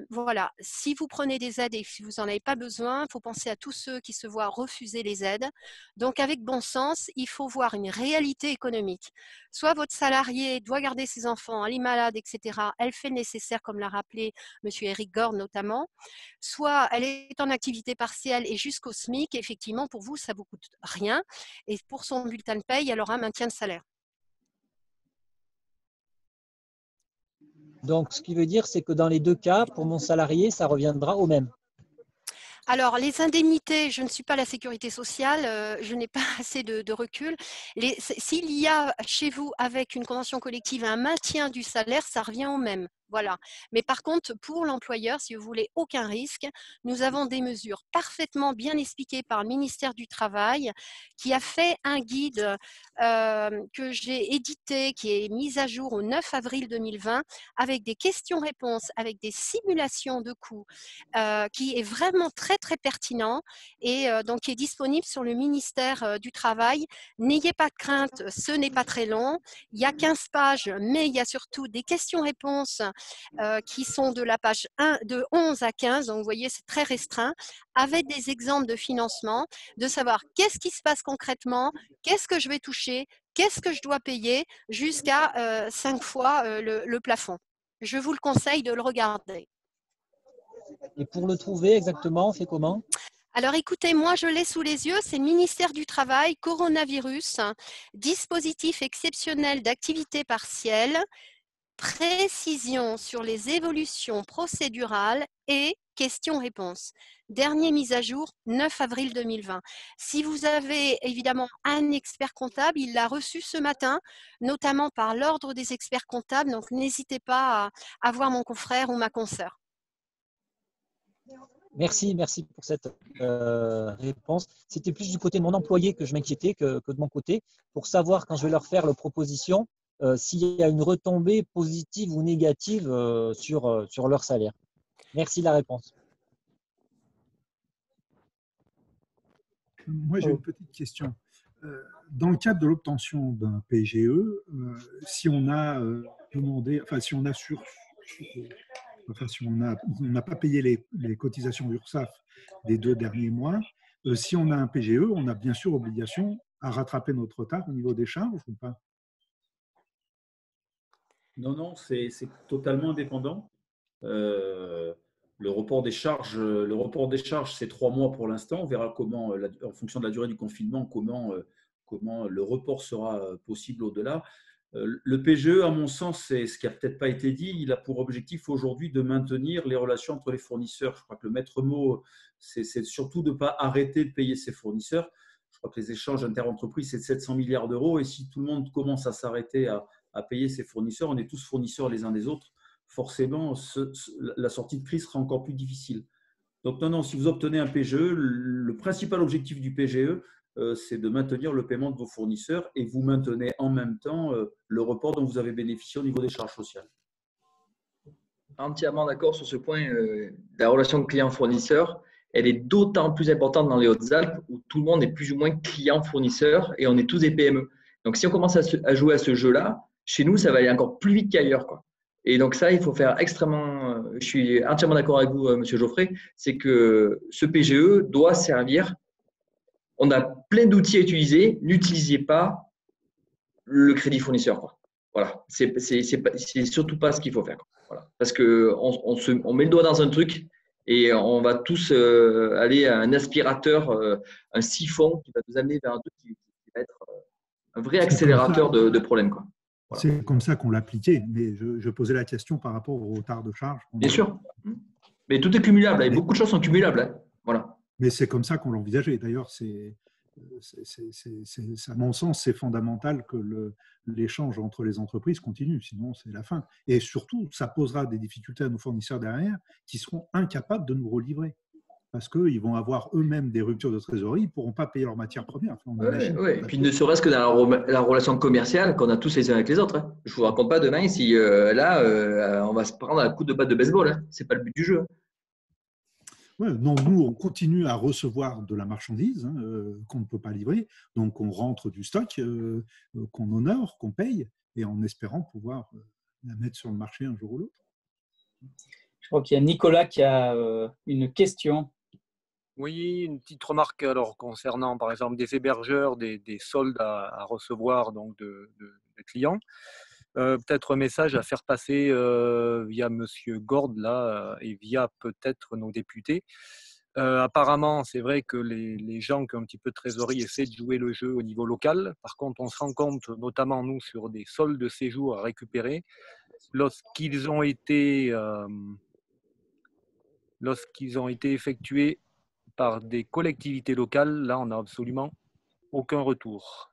Voilà, si vous prenez des aides et si vous n'en avez pas besoin, il faut penser à tous ceux qui se voient refuser les aides. Donc, avec bon sens, il faut voir une réalité économique. Soit votre salarié doit garder ses enfants, elle est malade, etc. Elle fait le nécessaire, comme l'a rappelé M. Eric Gorne notamment. Soit elle est en activité partielle et jusqu'au SMIC, effectivement, pour vous, ça ne vous coûte rien. Et pour son bulletin de paye, elle aura un maintien de salaire. Donc, ce qui veut dire, c'est que dans les deux cas, pour mon salarié, ça reviendra au même. Alors, les indemnités, je ne suis pas la sécurité sociale, je n'ai pas assez de recul. S'il y a chez vous, avec une convention collective, un maintien du salaire, ça revient au même. Voilà. Mais par contre, pour l'employeur, si vous voulez aucun risque, nous avons des mesures parfaitement bien expliquées par le ministère du Travail qui a fait un guide que j'ai édité, qui est mis à jour au 9 avril 2020 avec des questions-réponses, avec des simulations de coûts, qui est vraiment très, très pertinent et donc qui est disponible sur le ministère du Travail. N'ayez pas de crainte, ce n'est pas très long. Il y a 15 pages, mais il y a surtout des questions-réponses qui sont de la page 1, de 11 à 15, donc vous voyez, c'est très restreint, avec des exemples de financement, de savoir qu'est-ce qui se passe concrètement, qu'est-ce que je vais toucher, qu'est-ce que je dois payer, jusqu'à 5 fois le plafond. Je vous le conseille de le regarder. Et pour le trouver exactement, on fait comment ? Alors écoutez, moi je l'ai sous les yeux, c'est ministère du Travail, coronavirus, dispositif exceptionnel d'activité partielle, précision sur les évolutions procédurales et questions-réponses. Dernière mise à jour, 9 avril 2020. Si vous avez évidemment un expert comptable, il l'a reçu ce matin, notamment par l'ordre des experts comptables, donc n'hésitez pas à voir mon confrère ou ma consoeur. Merci pour cette réponse. C'était plus du côté de mon employé que je m'inquiétais que de mon côté, pour savoir quand je vais leur faire la proposition, s'il y a une retombée positive ou négative sur leur salaire. Merci de la réponse. Moi, j'ai une petite question. Dans le cadre de l'obtention d'un PGE, si on a demandé, enfin, si on a si on n'a pas payé les cotisations d'URSSAF des 2 derniers mois, si on a un PGE, on a bien sûr obligation à rattraper notre retard au niveau des charges ou pas? Non, c'est totalement indépendant. Le report des charges, c'est 3 mois pour l'instant. On verra comment, en fonction de la durée du confinement, comment le report sera possible au-delà. Le PGE, à mon sens, c'est ce qui n'a peut-être pas été dit. Il a pour objectif aujourd'hui de maintenir les relations entre les fournisseurs. Je crois que le maître mot, c'est surtout de ne pas arrêter de payer ses fournisseurs. Je crois que les échanges interentreprises, c'est de 700 milliards d'euros. Et si tout le monde commence à s'arrêter à payer ses fournisseurs, on est tous fournisseurs les uns des autres, forcément, la sortie de crise sera encore plus difficile. Donc non, si vous obtenez un PGE, le principal objectif du PGE, c'est de maintenir le paiement de vos fournisseurs et vous maintenez en même temps le report dont vous avez bénéficié au niveau des charges sociales. Entièrement d'accord sur ce point. La relation client-fournisseur, elle est d'autant plus importante dans les Hautes-Alpes où tout le monde est plus ou moins client-fournisseur et on est tous des PME. Donc, si on commence à jouer à ce jeu-là, chez nous, ça va aller encore plus vite qu'ailleurs, quoi. Et donc ça, il faut faire extrêmement… Je suis entièrement d'accord avec vous, Monsieur Geoffrey, c'est que ce PGE doit servir… On a plein d'outils à utiliser, n'utilisez pas le crédit fournisseur, quoi. Voilà, c'est surtout pas ce qu'il faut faire, quoi. Voilà. Parce qu'on met le doigt dans un truc et on va tous aller à un aspirateur, un siphon qui va nous amener vers un truc qui va être un vrai accélérateur de problèmes, quoi. Voilà. C'est comme ça qu'on l'appliquait, mais je posais la question par rapport au retard de charge. Bien sûr. Mais tout est cumulable, et beaucoup de choses sont cumulables. Hein. Voilà. Mais c'est comme ça qu'on l'envisageait. D'ailleurs, à mon sens, c'est fondamental que l'échange entre les entreprises continue, sinon c'est la fin. Et surtout, ça posera des difficultés à nos fournisseurs derrière qui seront incapables de nous relivrer. Parce qu'ils vont avoir eux-mêmes des ruptures de trésorerie, ils ne pourront pas payer leurs matières premières. Oui. Et puis ne serait-ce que dans la relation commerciale qu'on a tous les uns avec les autres. Hein. Je ne vous raconte pas demain si on va se prendre un coup de batte de baseball. Hein. Ce n'est pas le but du jeu. Ouais, non, nous, on continue à recevoir de la marchandise qu'on ne peut pas livrer. Donc, on rentre du stock qu'on honore, qu'on paye, et en espérant pouvoir la mettre sur le marché un jour ou l'autre. Je crois qu'il y a Nicolas qui a une question. Oui, une petite remarque alors concernant par exemple des hébergeurs, des soldes à recevoir donc de clients. Peut-être un message à faire passer via Monsieur Gord là et via peut-être nos députés. Apparemment, c'est vrai que les gens qui ont un petit peu de trésorerie essaient de jouer le jeu au niveau local. Par contre, on se rend compte, notamment nous, sur des soldes de séjour à récupérer, lorsqu'ils ont été effectués par des collectivités locales, là, on n'a absolument aucun retour.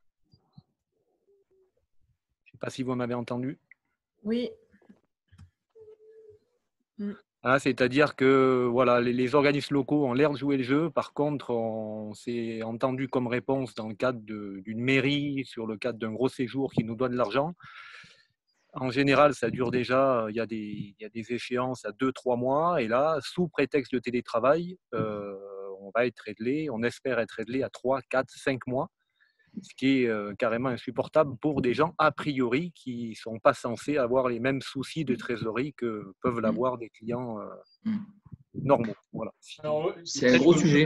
Je ne sais pas si vous m'avez entendu. Oui. C'est-à-dire que voilà, les organismes locaux ont l'air de jouer le jeu. Par contre, on s'est entendu comme réponse dans le cadre d'une mairie, sur le cadre d'un gros séjour qui nous doit de l'argent. En général, ça dure déjà, il y a des échéances à 2-3 mois. Et là, sous prétexte de télétravail, on va être réglé, on espère être réglé à 3, 4, 5 mois. Ce qui est carrément insupportable pour des gens, a priori, qui ne sont pas censés avoir les mêmes soucis de trésorerie que peuvent l'avoir des clients normaux. Voilà. C'est un gros sujet.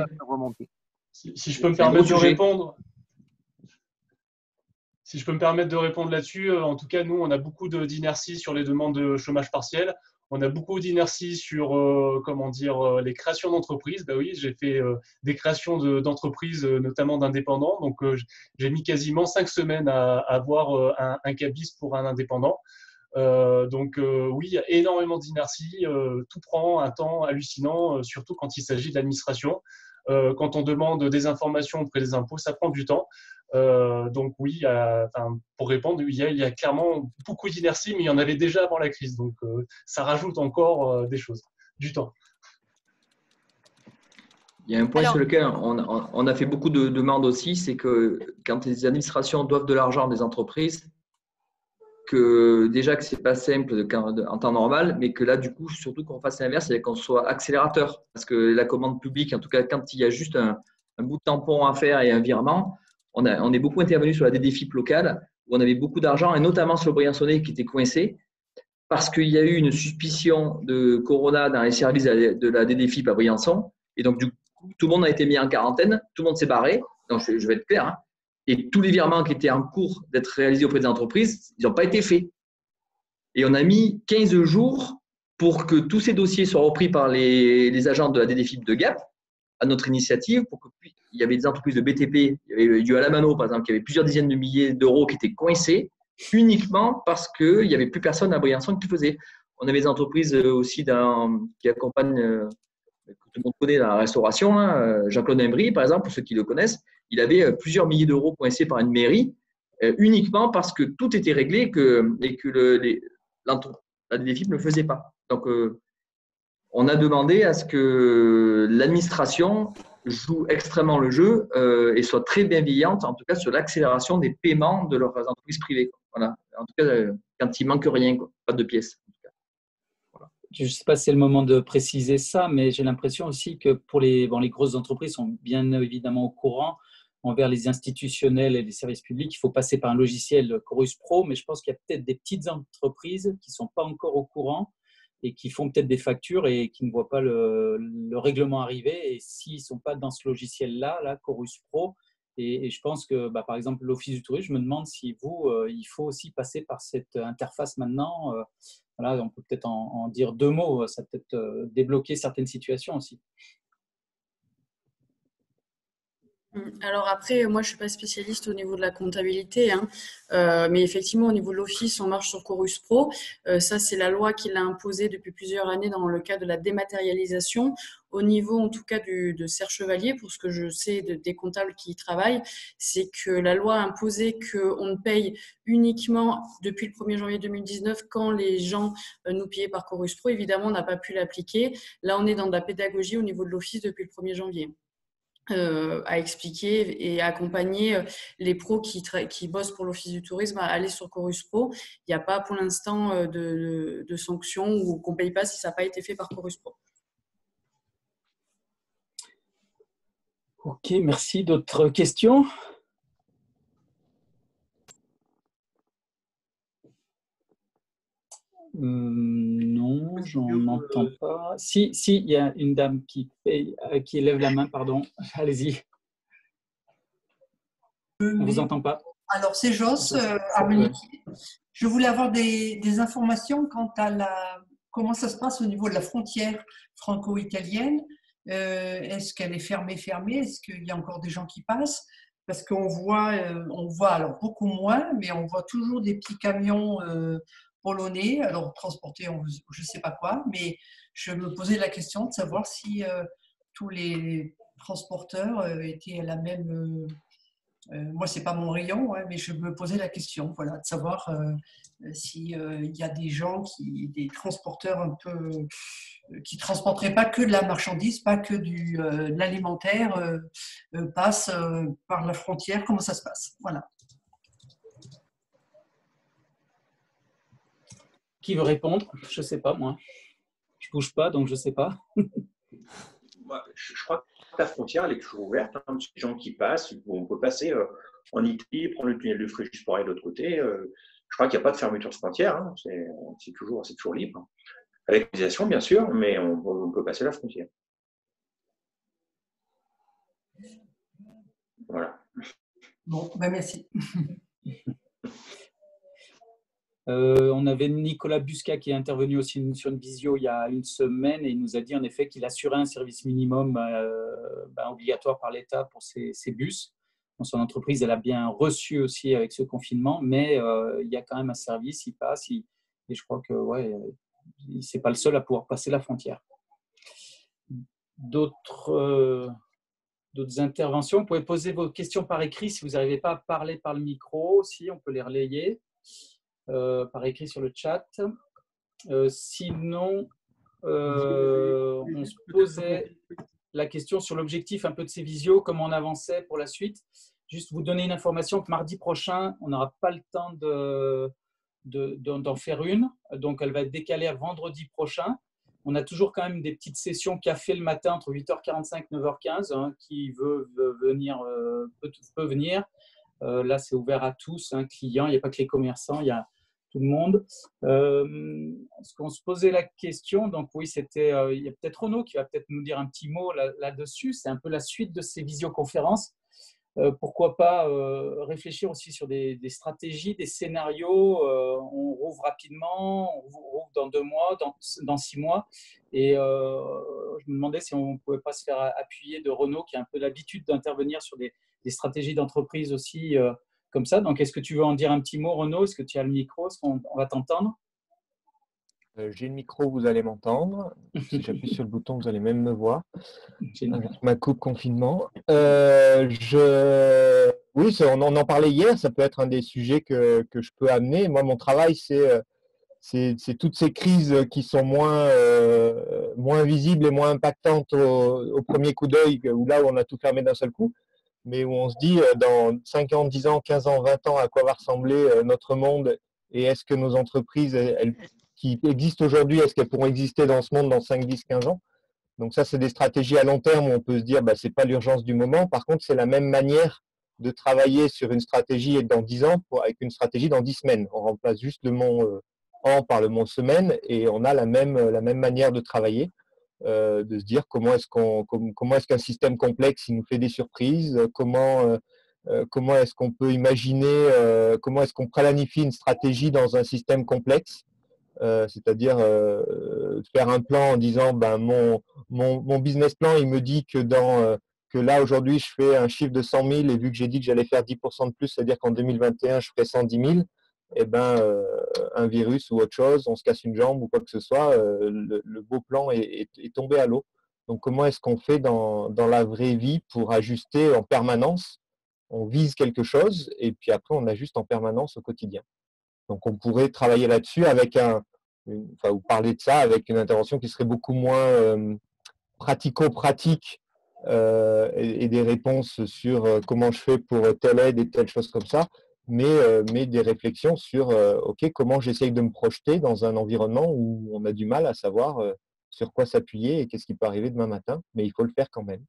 Si je peux me permettre de répondre. Si je peux me permettre de répondre là-dessus, en tout cas, nous, on a beaucoup d'inertie sur les demandes de chômage partiel. On a beaucoup d'inertie sur les créations d'entreprises. Ben oui, j'ai fait des créations d'entreprises, notamment d'indépendants. Donc, j'ai mis quasiment 5 semaines à avoir un cabis pour un indépendant. Oui, il y a énormément d'inertie. Tout prend un temps hallucinant, surtout quand il s'agit de l'administration. Quand on demande des informations auprès des impôts, ça prend du temps. Oui, pour répondre, il y a clairement beaucoup d'inertie, mais il y en avait déjà avant la crise. Donc, ça rajoute encore des choses, du temps. Il y a un point sur lequel on a fait beaucoup de demandes aussi, c'est que quand les administrations doivent de l'argent des entreprises, que c'est pas simple en temps normal, mais que là, du coup, surtout qu'on fasse l'inverse, c'est qu'on soit accélérateur. Parce que la commande publique, en tout cas, quand il y a juste un bout de tampon à faire et un virement, on est beaucoup intervenu sur la DDFIP locale, où on avait beaucoup d'argent, et notamment sur le Briançonnais qui était coincé, parce qu'il y a eu une suspicion de corona dans les services de la DDFIP à Briançon. Et donc, du coup, tout le monde a été mis en quarantaine, tout le monde s'est barré. Donc, je vais être clair, hein. Et tous les virements qui étaient en cours d'être réalisés auprès des entreprises, ils n'ont pas été faits. Et on a mis 15 jours pour que tous ces dossiers soient repris par les agents de la DDFIP de Gap, à notre initiative, pour qu'il y avait des entreprises de BTP, il y avait du Alamano, par exemple, qui avait plusieurs dizaines de milliers d'euros qui étaient coincés, uniquement parce qu'il n'y avait plus personne à Briançon qui le faisait. On avait des entreprises aussi qui accompagnent, que tout le monde connaît, la restauration, hein, Jean-Claude Imbry, par exemple, pour ceux qui le connaissent, il avait plusieurs milliers d'euros coincés par une mairie, uniquement parce que tout était réglé et que la DDFIP ne le faisait pas. Donc, on a demandé à ce que l'administration joue extrêmement le jeu et soit très bienveillante, en tout cas sur l'accélération des paiements de leurs entreprises privées. Voilà. En tout cas, quand il manque rien, pas de pièces. Voilà. Je ne sais pas si c'est le moment de préciser ça, mais j'ai l'impression aussi que pour les grosses entreprises sont bien évidemment au courant. Envers les institutionnels et les services publics, il faut passer par un logiciel Chorus Pro, mais je pense qu'il y a peut-être des petites entreprises qui ne sont pas encore au courant et qui font peut-être des factures et qui ne voient pas le règlement arriver. Et s'ils ne sont pas dans ce logiciel-là, Chorus Pro, et je pense que, par exemple, l'Office du tourisme, je me demande si il faut aussi passer par cette interface maintenant. Voilà, on peut peut-être en dire 2 mots, ça peut peut-être débloquer certaines situations aussi. Alors après, moi, je suis pas spécialiste au niveau de la comptabilité, hein. Mais effectivement, au niveau de l'Office, on marche sur Chorus Pro. Ça, c'est la loi qui l'a imposé depuis plusieurs années dans le cadre de la dématérialisation. Au niveau, en tout cas, de Serre Chevalier, pour ce que je sais des comptables qui y travaillent, c'est que la loi a imposé qu'on ne paye uniquement depuis le 1er janvier 2019 quand les gens nous payaient par Chorus Pro. Évidemment, on n'a pas pu l'appliquer. Là, on est dans de la pédagogie au niveau de l'Office depuis le 1er janvier. À expliquer et à accompagner les pros qui bossent pour l'Office du tourisme à aller sur Chorus Pro. Il n'y a pas pour l'instant de sanctions ou qu'on ne paye pas si ça n'a pas été fait par Chorus Pro. Ok, merci. D'autres questions? Non, j'en entends pas. Si, il y a une dame qui lève la main, pardon. Allez-y. On ne vous entend pas. Alors, c'est Joss, Armenier. Je voulais avoir des informations quant à comment ça se passe au niveau de la frontière franco-italienne. Est-ce qu'elle est fermée? Est-ce qu'il y a encore des gens qui passent? Parce qu'on voit alors beaucoup moins, mais on voit toujours des petits camions polonais, alors transportés je ne sais pas quoi, mais je me posais la question de savoir si tous les transporteurs étaient à la même... moi, ce n'est pas mon rayon, mais je me posais la question, voilà, de savoir s'il y a des gens, des transporteurs un peu, qui ne transporteraient pas que de la marchandise, pas que de l'alimentaire, passent par la frontière, comment ça se passe, voilà. Qui veut répondre? Je ne sais pas, moi. Je ne bouge pas, donc je ne sais pas. Je crois que la frontière elle est toujours ouverte. Hein. Les gens qui passent, on peut passer en Italie, prendre le tunnel de Frégis pour aller de l'autre côté. Je crois qu'il n'y a pas de fermeture de frontière. Hein. C'est toujours libre. Avec l'utilisation, bien sûr, mais on peut passer la frontière. Voilà. Bon, ben merci. On avait Nicolas Busca qui est intervenu aussi sur une visio il y a une semaine et il nous a dit en effet qu'il assurait un service minimum obligatoire par l'État pour ses bus. Dans son entreprise, elle a bien reçu aussi avec ce confinement, mais il y a quand même un service, il passe, et je crois que c'est pas le seul à pouvoir passer la frontière. D'autres interventions, vous pouvez poser vos questions par écrit si vous n'arrivez pas à parler par le micro aussi, on peut les relayer. Par écrit sur le chat. Sinon, on se posait la question sur l'objectif un peu de ces visios, comment on avançait pour la suite. Juste vous donner une information que mardi prochain, on n'aura pas le temps d'en faire une. Donc, elle va être décalée à vendredi prochain. On a toujours quand même des petites sessions café le matin entre 8h45 et 9h15. Hein, qui veut venir peut venir. Là, c'est ouvert à tous, clients. Il n'y a pas que les commerçants, il y a tout le monde. Est-ce qu'on se posait la question? Donc oui, c'était. Il y a peut-être Renaud qui va peut-être nous dire un petit mot là-dessus. C'est un peu la suite de ces visioconférences. Pourquoi pas réfléchir aussi sur des stratégies, des scénarios. On rouvre rapidement, on rouvre dans 2 mois, dans 6 mois. Et je me demandais si on ne pouvait pas se faire appuyer de Renaud qui a un peu l'habitude d'intervenir sur des stratégies d'entreprise aussi comme ça. Donc, est-ce que tu veux en dire un petit mot, Renaud? Est-ce que tu as le micro? Est-ce qu'on va t'entendre? J'ai le micro, vous allez m'entendre. Si j'appuie sur le bouton, vous allez même me voir. Avec ma coupe confinement. Oui, on en parlait hier, ça peut être un des sujets que je peux amener. Moi, mon travail, c'est toutes ces crises qui sont moins visibles et moins impactantes au premier coup d'œil, où là où on a tout fermé d'un seul coup, mais où on se dit dans 5 ans, 10 ans, 15 ans, 20 ans, à quoi va ressembler notre monde et est-ce que nos entreprises qui existent aujourd'hui, est-ce qu'elles pourront exister dans ce monde dans 5, 10, 15 ans? Donc ça, c'est des stratégies à long terme où on peut se dire ce n'est pas l'urgence du moment. Par contre, c'est la même manière de travailler sur une stratégie dans 10 ans avec une stratégie dans 10 semaines. On remplace juste le mot an par le mot semaine et on a la même manière de travailler. De se dire comment est-ce qu'un système complexe il nous fait des surprises, comment est-ce qu'on peut imaginer, comment est-ce qu'on planifie une stratégie dans un système complexe, c'est-à-dire faire un plan en disant mon business plan il me dit que que là, aujourd'hui, je fais un chiffre de 100 000 et vu que j'ai dit que j'allais faire 10% de plus, c'est-à-dire qu'en 2021, je ferai 110 000, eh ben, un virus ou autre chose, on se casse une jambe ou quoi que ce soit, le beau plan est tombé à l'eau. Donc, comment est-ce qu'on fait dans la vraie vie pour ajuster en permanence? On vise quelque chose et puis après, on ajuste en permanence au quotidien. Donc, on pourrait travailler là-dessus avec ou parler de ça avec une intervention qui serait beaucoup moins pratico-pratique et des réponses sur comment je fais pour telle aide et telle chose comme ça, mais des réflexions sur OK, comment j'essaye de me projeter dans un environnement où on a du mal à savoir sur quoi s'appuyer et qu'est-ce qui peut arriver demain matin, mais il faut le faire quand même.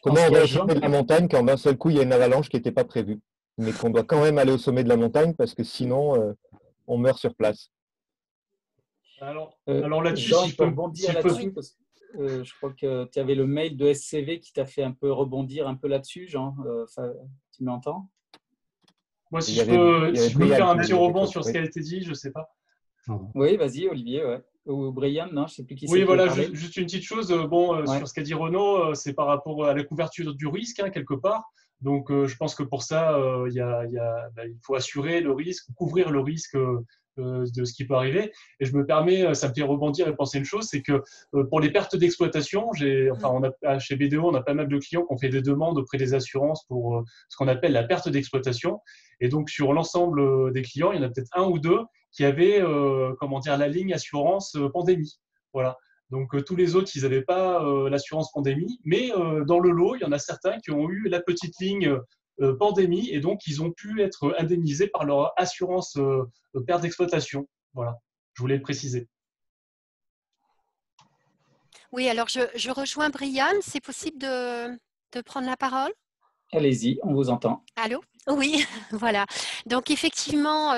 Comment on va au sommet de la montagne quand d'un seul coup il y a une avalanche qui n'était pas prévue, mais qu'on doit quand même aller au sommet de la montagne parce que sinon on meurt sur place. Alors là-dessus, Jean, si je peux rebondir là-dessus parce que je crois que tu avais le mail de SCV qui t'a fait un peu rebondir un peu là-dessus, Jean. Tu m'entends? Moi, si je peux faire un petit rebond sur ce qui a été dit, je ne sais pas. Oui, vas-y, Olivier. Ouais. Ou Brian, non, je ne sais plus qui c'est. Oui, voilà, juste une petite chose. Sur ce qu'a dit Renaud, c'est par rapport à la couverture du risque, hein, quelque part. Donc, je pense que pour ça, il faut assurer le risque, couvrir le risque de ce qui peut arriver. Et je me permets, ça me fait rebondir et penser une chose, c'est que pour les pertes d'exploitation, chez BDO, on a pas mal de clients qui ont fait des demandes auprès des assurances pour ce qu'on appelle la perte d'exploitation. Et donc, sur l'ensemble des clients, il y en a peut-être un ou deux qui avaient la ligne assurance pandémie. Voilà. Donc, tous les autres, ils n'avaient pas l'assurance pandémie. Mais dans le lot, il y en a certains qui ont eu la petite ligne pandémie et donc ils ont pu être indemnisés par leur assurance perte d'exploitation. Voilà, je voulais le préciser. Oui, alors je rejoins Brian. C'est possible de prendre la parole? Allez-y, on vous entend. Allô? Oui, voilà. Donc effectivement,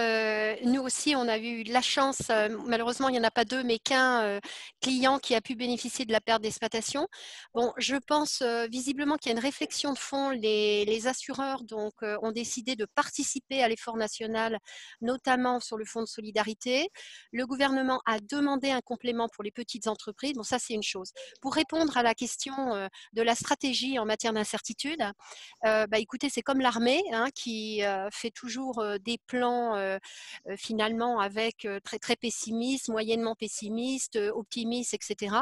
nous aussi, on a eu de la chance, malheureusement, il n'y en a pas deux, mais qu'un client qui a pu bénéficier de la perte d'exploitation. Bon, je pense visiblement qu'il y a une réflexion de fond. Les assureurs donc, ont décidé de participer à l'effort national, notamment sur le fonds de solidarité. Le gouvernement a demandé un complément pour les petites entreprises. Bon, ça, c'est une chose. Pour répondre à la question de la stratégie en matière d'incertitude, écoutez, c'est comme l'armée, hein, qui fait toujours des plans finalement avec très, très pessimiste, moyennement pessimiste, optimiste, etc.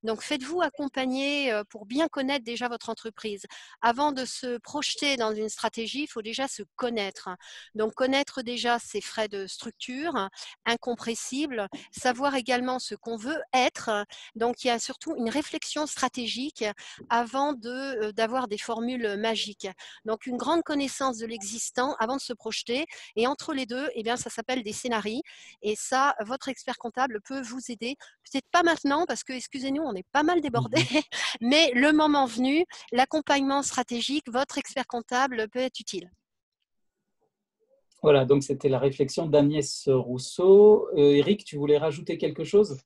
Donc, faites-vous accompagner pour bien connaître déjà votre entreprise. Avant de se projeter dans une stratégie, il faut déjà se connaître. Donc, connaître déjà ses frais de structure, incompressibles, savoir également ce qu'on veut être. Donc, il y a surtout une réflexion stratégique avant d'avoir des formules magiques. Donc, une grande connaissance de l'existant avant de se projeter. Et entre les deux, eh bien, ça s'appelle des scénarios. Et ça, votre expert comptable peut vous aider. Peut-être pas maintenant, parce que, excusez-nous, on est pas mal débordé. Mais le moment venu, l'accompagnement stratégique, votre expert comptable peut être utile. Voilà, donc c'était la réflexion d'Agnès Rousseau. Eric, tu voulais rajouter quelque chose?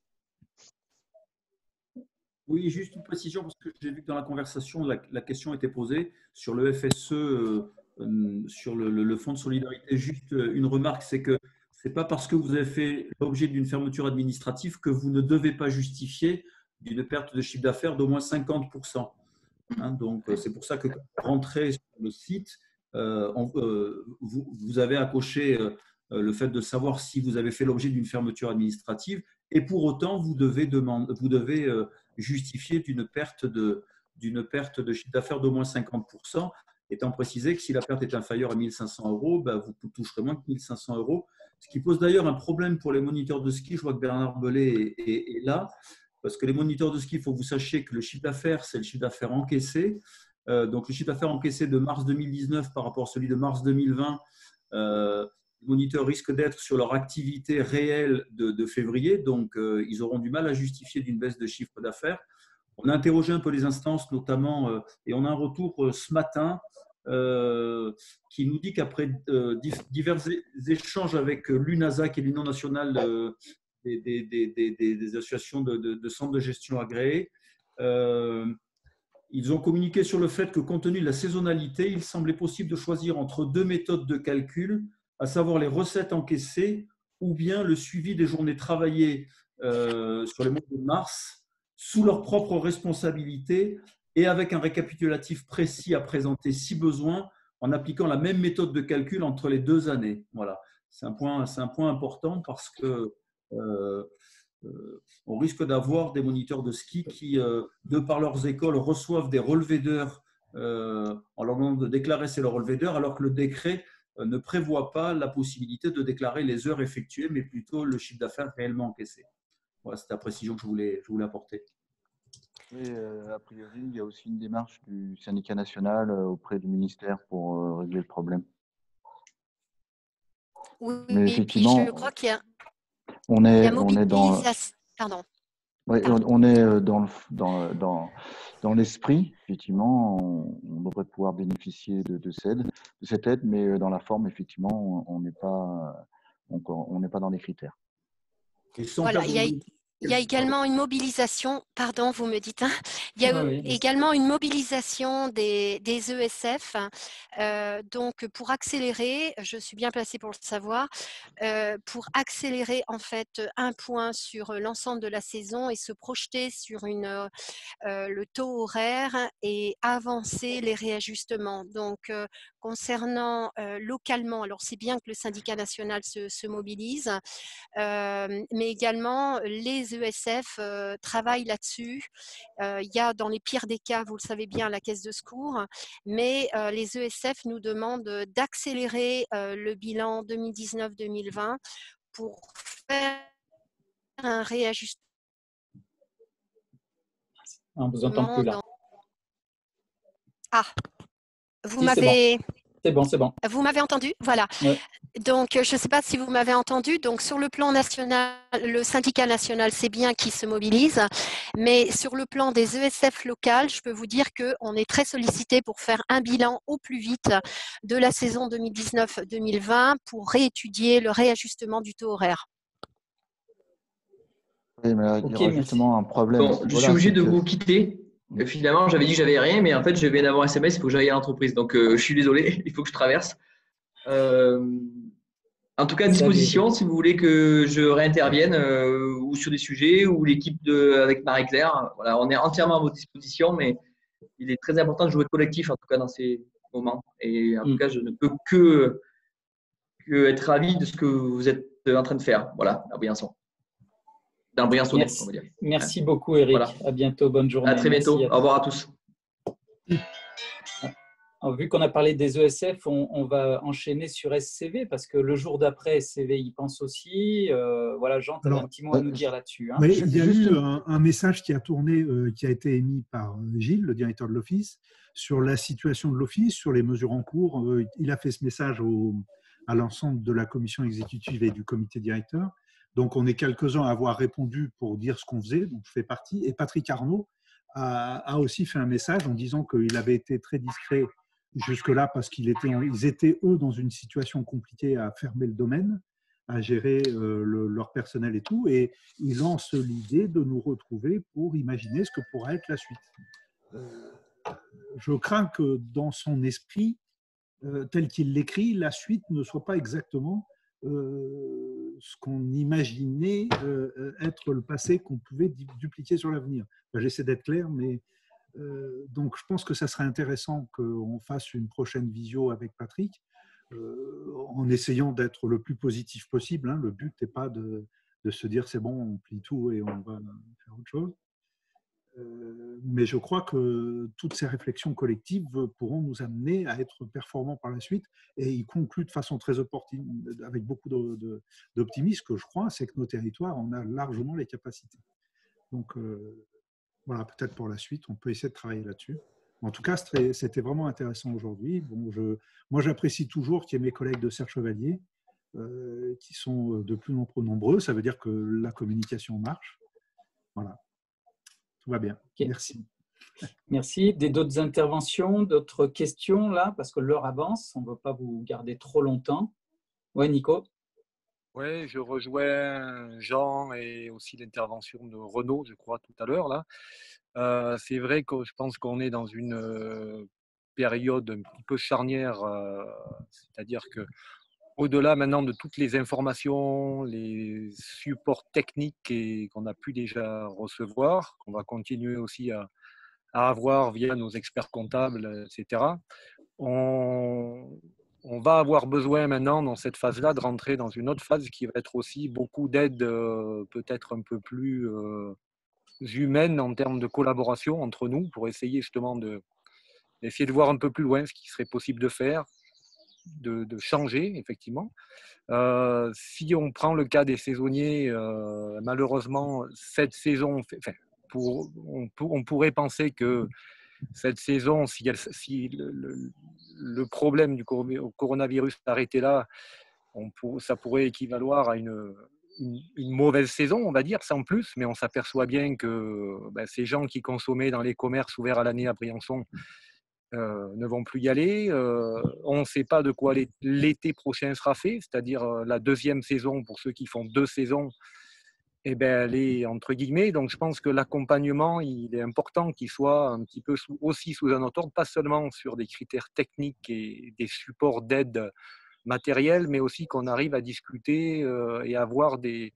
Oui, juste une précision, parce que j'ai vu que dans la conversation, la question était posée sur le FSE, sur le fonds de solidarité. Juste une remarque, c'est que ce n'est pas parce que vous avez fait l'objet d'une fermeture administrative que vous ne devez pas justifier d'une perte de chiffre d'affaires d'au moins 50%. Hein, donc, c'est pour ça que quand vous rentrez sur le site, vous avez à cocher le fait de savoir si vous avez fait l'objet d'une fermeture administrative, et pour autant, vous devez justifier d'une perte de chiffre d'affaires d'au moins 50%, étant précisé que si la perte est inférieure à 1 500 €, vous toucherez moins que 1 500 €, ce qui pose d'ailleurs un problème pour les moniteurs de ski. Je vois que Bernard Belay est là, parce que les moniteurs de ski, il faut que vous sachiez que le chiffre d'affaires, c'est le chiffre d'affaires encaissé. Donc, le chiffre d'affaires encaissé de mars 2019 par rapport à celui de mars 2020, les moniteurs risquent d'être sur leur activité réelle de février, donc ils auront du mal à justifier d'une baisse de chiffre d'affaires. On a interrogé un peu les instances, notamment, et on a un retour ce matin qui nous dit qu'après divers échanges avec l'UNASA, qui est l'Union nationale des associations de centres de gestion agréés, ils ont communiqué sur le fait que, compte tenu de la saisonnalité, il semblait possible de choisir entre deux méthodes de calcul, à savoir les recettes encaissées ou bien le suivi des journées travaillées sur les mois de mars sous leur propre responsabilité et avec un récapitulatif précis à présenter si besoin, en appliquant la même méthode de calcul entre les 2 années. Voilà, c'est un point important parce que on risque d'avoir des moniteurs de ski qui, de par leurs écoles, reçoivent des relevés d'heures en leur demandant de déclarer c'est le relevé d'heures, alors que le décret ne prévoit pas la possibilité de déclarer les heures effectuées, mais plutôt le chiffre d'affaires réellement encaissé. Voilà, c'était la précision que je voulais apporter. Et a priori, il y a aussi une démarche du syndicat national auprès du ministère pour régler le problème. Oui, Mais et puis effectivement, je crois qu'il y a, on il y a est dans, mobilisation. Pardon. oui, on est dans l'esprit. Effectivement, on devrait pouvoir bénéficier de cette aide, mais dans la forme, effectivement, on n'est pas dans les critères. Et sans Voilà, perdre de- il y a également une mobilisation, pardon, vous me dites, hein, il y a Ah oui, également une mobilisation des ESF, donc pour accélérer, je suis bien placée pour le savoir, pour accélérer en fait un point sur l'ensemble de la saison et se projeter sur le taux horaire et avancer les réajustements. Donc, concernant localement, alors c'est bien que le syndicat national se mobilise, mais également les ESF travaillent là-dessus. Il y a dans les pires des cas, vous le savez bien, la caisse de secours, mais les ESF nous demandent d'accélérer le bilan 2019-2020 pour faire un réajustement. On vous entend plus là. Ah, vous Si, c'est bon. m'avez... C'est bon, c'est bon. Vous m'avez entendu? Voilà. Ouais. Donc, je ne sais pas si vous m'avez entendu. Donc, sur le plan national, le syndicat national, c'est bien qu'il se mobilise. Mais sur le plan des ESF locales, je peux vous dire qu'on est très sollicité pour faire un bilan au plus vite de la saison 2019-2020 pour réétudier le réajustement du taux horaire. Oui, mais il y aura justement un problème. Bon, je suis obligé de vous quitter. Finalement, j'avais dit que j'avais rien, mais en fait, je viens d'avoir un SMS, il faut que j'aille à l'entreprise. Donc, je suis désolé, il faut que je traverse. En tout cas, à disposition, si vous voulez que je réintervienne ou sur des sujets, ou l'équipe avec Marie-Claire. Voilà, on est entièrement à votre disposition, mais il est très important de jouer collectif, en tout cas, dans ces moments. Et en tout cas, je ne peux que être ravi de ce que vous êtes en train de faire. Voilà, à Briançon. Dans Briançonnais, on va dire. Merci beaucoup, Eric. Voilà. À bientôt. Bonne journée. À très bientôt. Au revoir à tous. Alors, vu qu'on a parlé des ESF, on va enchaîner sur SCV parce que le jour d'après, SCV y pense aussi. Voilà, Jean, tu as un petit mot à nous dire là-dessus. Hein. Oui, il y a eu un message qui a tourné, qui a été émis par Gilles, le directeur de l'Office, sur la situation de l'Office, sur les mesures en cours. Il a fait ce message à l'ensemble de la commission exécutive et du comité directeur. Donc, on est quelques-uns à avoir répondu pour dire ce qu'on faisait, donc je fais partie. Et Patrick Arnaud a aussi fait un message en disant qu'il avait été très discret jusque-là parce qu'ils étaient, eux, dans une situation compliquée à fermer le domaine, à gérer leur personnel et tout. Et ils lancent l'idée de nous retrouver pour imaginer ce que pourra être la suite. Je crains que dans son esprit, tel qu'il l'écrit, la suite ne soit pas exactement ce qu'on imaginait être le passé qu'on pouvait dupliquer sur l'avenir. Enfin, j'essaie d'être clair, mais donc je pense que ça serait intéressant qu'on fasse une prochaine visio avec Patrick en essayant d'être le plus positif possible. Hein. Le but n'est pas de se dire c'est bon, on plie tout et on va faire autre chose. Mais je crois que toutes ces réflexions collectives pourront nous amener à être performants par la suite. Et il conclut de façon très opportune, avec beaucoup d'optimisme, que je crois, c'est que nos territoires en a largement les capacités. Donc voilà, peut-être pour la suite, on peut essayer de travailler là-dessus. En tout cas, c'était vraiment intéressant aujourd'hui. Bon, moi, j'apprécie toujours qu'il y ait mes collègues de Serre Chevalier qui sont de plus nombreux. Ça veut dire que la communication marche. Voilà. Tout va bien. Okay. Merci. Merci. D'autres interventions, d'autres questions là, parce que l'heure avance, on ne veut pas vous garder trop longtemps. Oui, Nico. Oui, je rejoins Jean et aussi l'intervention de Renaud, je crois, tout à l'heure. Là, c'est vrai que je pense qu'on est dans une période un petit peu charnière, c'est-à-dire que au-delà maintenant de toutes les informations, les supports techniques qu'on a pu déjà recevoir, qu'on va continuer aussi à avoir via nos experts comptables, etc., on va avoir besoin maintenant, dans cette phase-là, de rentrer dans une autre phase qui va être aussi beaucoup d'aide peut-être un peu plus humaine en termes de collaboration entre nous pour essayer justement d'essayer de voir un peu plus loin ce qui serait possible de faire, de changer, effectivement. Si on prend le cas des saisonniers, malheureusement, cette saison, on pourrait penser que cette saison, si le problème du coronavirus s'arrêtait là, ça pourrait équivaloir à une mauvaise saison, on va dire, sans plus, mais on s'aperçoit bien que ces gens qui consommaient dans les commerces ouverts à l'année à Briançon ne vont plus y aller. On ne sait pas de quoi l'été prochain sera fait, c'est-à-dire la deuxième saison pour ceux qui font 2 saisons. Elle est entre guillemets. Donc, je pense que l'accompagnement, il est important qu'il soit un petit peu aussi sous un autre ordre, pas seulement sur des critères techniques et des supports d'aide matériels, mais aussi qu'on arrive à discuter et avoir des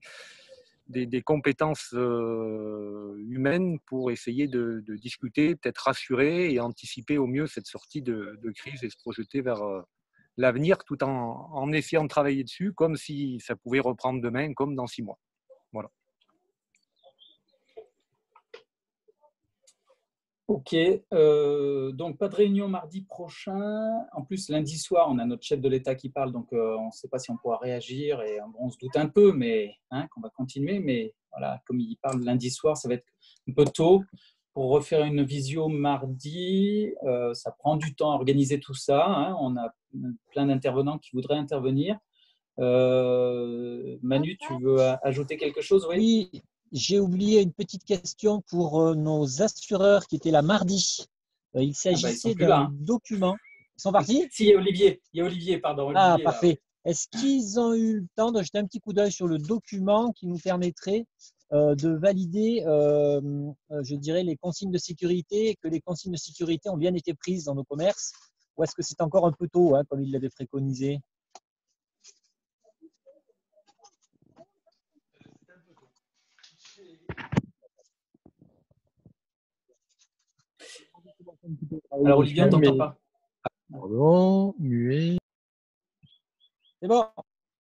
compétences humaines pour essayer de discuter, peut-être rassurer et anticiper au mieux cette sortie de crise et se projeter vers l'avenir tout en essayant de travailler dessus comme si ça pouvait reprendre demain, comme dans 6 mois. Voilà. Ok, donc pas de réunion mardi prochain. En plus, lundi soir, on a notre chef de l'État qui parle, donc on ne sait pas si on pourra réagir et on se doute un peu, mais qu'on va continuer. Mais voilà, comme il parle lundi soir, ça va être un peu tôt pour refaire une visio mardi. Ça prend du temps à organiser tout ça. On a plein d'intervenants qui voudraient intervenir. Manu, tu veux ajouter quelque chose? Oui, j'ai oublié une petite question pour nos assureurs qui étaient là mardi. Il s'agissait d'un document. Ils sont partis? Si, il y a Olivier. Il y a Olivier, pardon. Ah, Olivier, parfait. là, ouais. Est-ce qu'ils ont eu le temps de jeter un petit coup d'œil sur le document qui nous permettrait de valider, je dirais, les consignes de sécurité et que les consignes de sécurité ont bien été prises dans nos commerces? Ou est-ce que c'est encore un peu tôt, comme il l'avait préconisé? Alors Olivier, on ne t'entend pas. Pardon, muet. C'est bon.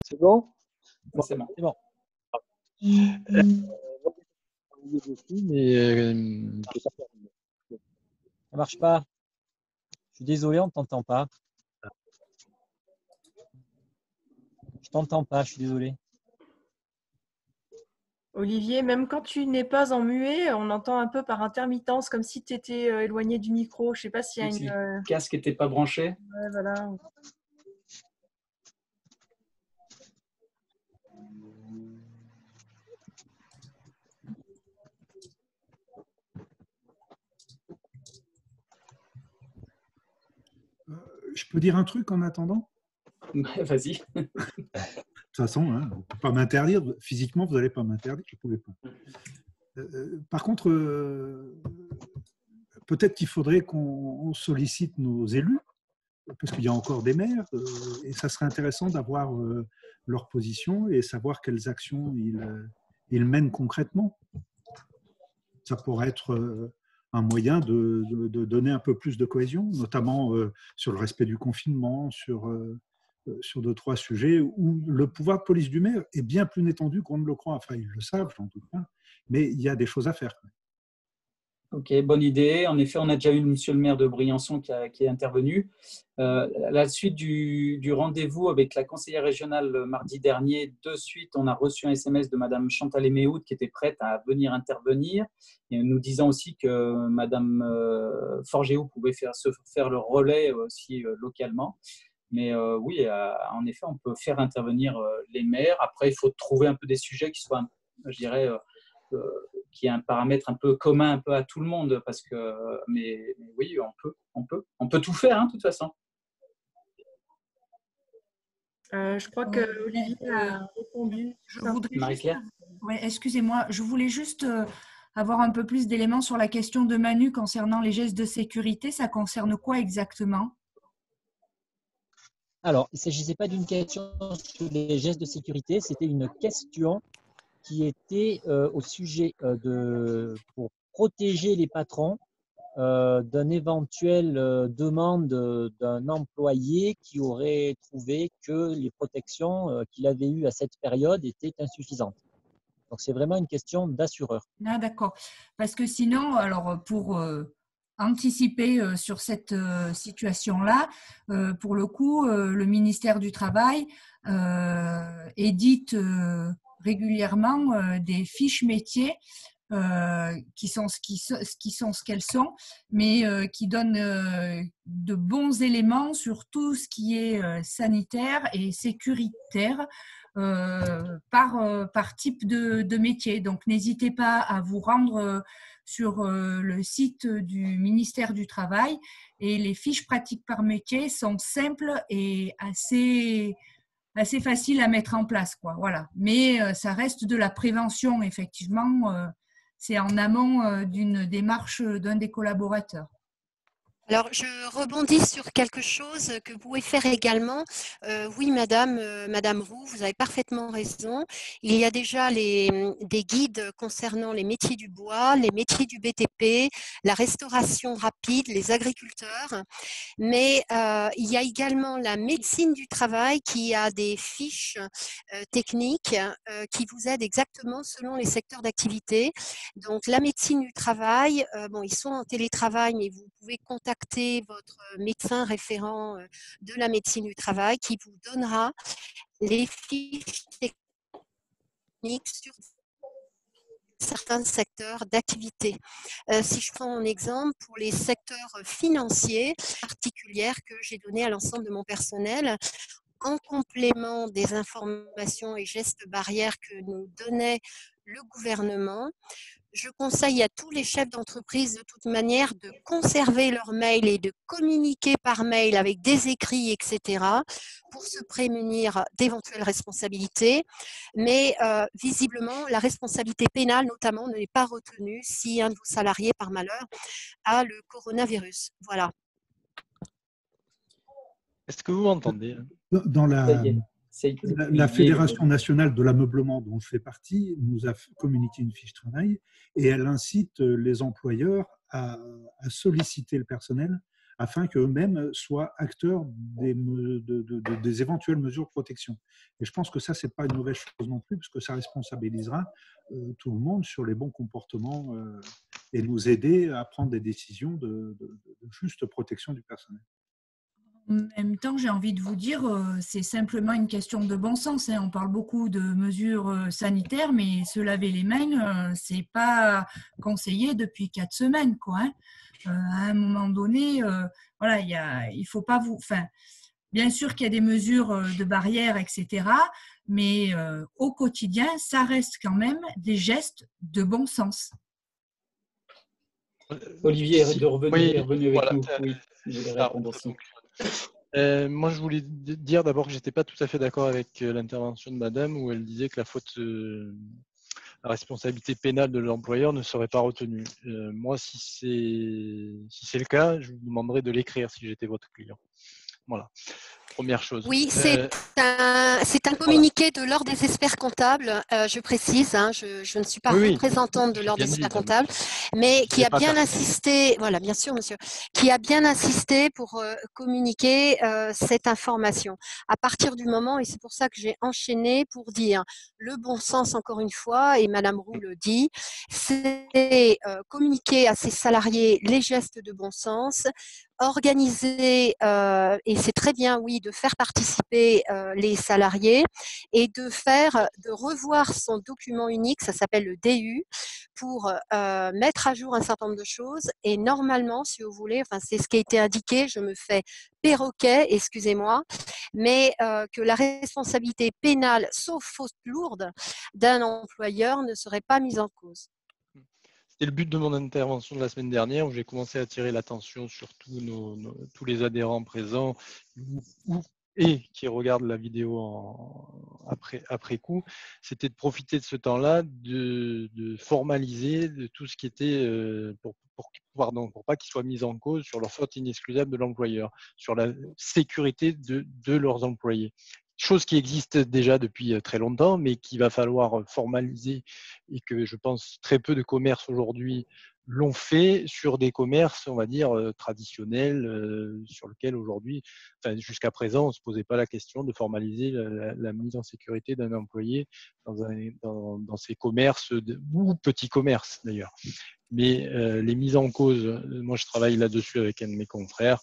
C'est bon? C'est bon. C'est bon. Ça marche pas. Je suis désolé, on ne t'entend pas. Je t'entends pas, je suis désolé. Olivier, même quand tu n'es pas en muet, on entend un peu par intermittence, comme si tu étais éloigné du micro. Je ne sais pas s'il y a Si une… le casque n'était pas branché. Ouais, voilà. Je peux dire un truc en attendant? Vas-y. De toute façon, on ne peut pas m'interdire. Physiquement, vous n'allez pas m'interdire, je ne pouvais pas. Par contre, peut-être qu'il faudrait qu'on sollicite nos élus, parce qu'il y a encore des maires, et ça serait intéressant d'avoir leur position et savoir quelles actions ils mènent concrètement. Ça pourrait être un moyen de donner un peu plus de cohésion, notamment sur le respect du confinement, sur 2-3 sujets où le pouvoir de police du maire est bien plus étendu qu'on ne le croit. Enfin, ils le savent, j'en doute pas, mais il y a des choses à faire. Ok, bonne idée. En effet, on a déjà eu monsieur le maire de Briançon qui est intervenu. La suite du rendez-vous avec la conseillère régionale mardi dernier, de suite, on a reçu un SMS de madame Chantal Eméhoud qui était prête à venir intervenir, et nous disant aussi que madame Forgéou pouvait se faire le relais aussi localement. Mais oui, en effet, on peut faire intervenir les maires. Après, il faut trouver un peu des sujets qui soient, je dirais, qui est un paramètre un peu commun un peu à tout le monde, parce que mais oui, on peut tout faire, de toute façon. Je crois que Olivier a répondu. Marie-Claire. Ouais, excusez-moi, je voulais juste avoir un peu plus d'éléments sur la question de Manu concernant les gestes de sécurité. Ça concerne quoi exactement? Alors, il ne s'agissait pas d'une question sur les gestes de sécurité, c'était une question qui était au sujet pour protéger les patrons d'une éventuelle demande d'un employé qui aurait trouvé que les protections qu'il avait eues à cette période étaient insuffisantes. Donc, c'est vraiment une question d'assureur. Ah, d'accord. Parce que sinon, alors pour anticiper sur cette situation-là, pour le coup, le ministère du Travail édite régulièrement des fiches métiers qui sont ce qu'elles sont, mais qui donnent de bons éléments sur tout ce qui est sanitaire et sécuritaire par type de métier. Donc, n'hésitez pas à vous rendre sur le site du ministère du Travail et les fiches pratiques par métier sont simples et assez faciles à mettre en place, quoi. Voilà. Mais ça reste de la prévention, effectivement. C'est en amont d'une démarche d'un des collaborateurs. Alors, je rebondis sur quelque chose que vous pouvez faire également. Oui, Madame Roux, vous avez parfaitement raison. Il y a déjà des guides concernant les métiers du bois, les métiers du BTP, la restauration rapide, les agriculteurs. Mais il y a également la médecine du travail qui a des fiches techniques qui vous aident exactement selon les secteurs d'activité. Donc, la médecine du travail, bon, ils sont en télétravail, mais vous pouvez contacter votre médecin référent de la médecine du travail qui vous donnera les fiches techniques sur certains secteurs d'activité. Si je prends un exemple pour les secteurs financiers particuliers que j'ai donné à l'ensemble de mon personnel, en complément des informations et gestes barrières que nous donnait le gouvernement, je conseille à tous les chefs d'entreprise de toute manière de conserver leur mail et de communiquer par mail avec des écrits, etc., pour se prémunir d'éventuelles responsabilités. Mais visiblement, la responsabilité pénale, notamment, n'est pas retenue si un de vos salariés, par malheur, a le coronavirus. Voilà. Est-ce que vous m'entendez? Dans la Fédération nationale de l'ameublement dont je fais partie nous a communiqué une fiche travail et elle incite les employeurs à solliciter le personnel afin qu'eux-mêmes soient acteurs des éventuelles mesures de protection. Et je pense que ça, ce n'est pas une mauvaise chose non plus, parce que ça responsabilisera tout le monde sur les bons comportements et nous aider à prendre des décisions de juste protection du personnel. En même temps, j'ai envie de vous dire, c'est simplement une question de bon sens. On parle beaucoup de mesures sanitaires, mais se laver les mains, ce n'est pas conseillé depuis 4 semaines, quoi. À un moment donné, voilà, il faut pas vous. Enfin, bien sûr qu'il y a des mesures de barrière, etc. Mais au quotidien, ça reste quand même des gestes de bon sens. Olivier est revenu avec voilà, nous. Oui, je vais répondre aussi. Moi, je voulais dire d'abord que je n'étais pas tout à fait d'accord avec l'intervention de Madame où elle disait que la responsabilité pénale de l'employeur ne serait pas retenue. Moi, si c'est le cas, je vous demanderais de l'écrire si j'étais votre client. Voilà. Première chose. Oui, c'est un communiqué de l'Ordre des experts comptables, je précise, je ne suis pas représentante de l'Ordre des experts comptables, mais qui a bien insisté, voilà, bien sûr, monsieur, qui a bien insisté pour communiquer cette information. À partir du moment, et c'est pour ça que j'ai enchaîné pour dire le bon sens, encore une fois, et Madame Roux le dit, c'est communiquer à ses salariés les gestes de bon sens, organiser, et c'est très bien, oui, de faire participer les salariés et de revoir son document unique, ça s'appelle le DU, pour mettre à jour un certain nombre de choses. Et normalement, si vous voulez, enfin, c'est ce qui a été indiqué, je me fais perroquet, excusez-moi, mais que la responsabilité pénale, sauf faute lourde, d'un employeur ne serait pas mise en cause. C'était le but de mon intervention de la semaine dernière où j'ai commencé à attirer l'attention sur tous les adhérents présents et qui regardent la vidéo après coup, c'était de profiter de ce temps-là de formaliser de tout ce qui était pour pas qu'ils soient mis en cause sur leur faute inexcusable de l'employeur, sur la sécurité de leurs employés. Chose qui existe déjà depuis très longtemps, mais qu'il va falloir formaliser et que je pense très peu de commerces aujourd'hui l'ont fait sur des commerces, on va dire, traditionnels, sur lesquels aujourd'hui, enfin, jusqu'à présent, on ne se posait pas la question de formaliser la mise en sécurité d'un employé dans ces commerces ou petits commerces d'ailleurs. Mais les mises en cause, moi je travaille là-dessus avec un de mes confrères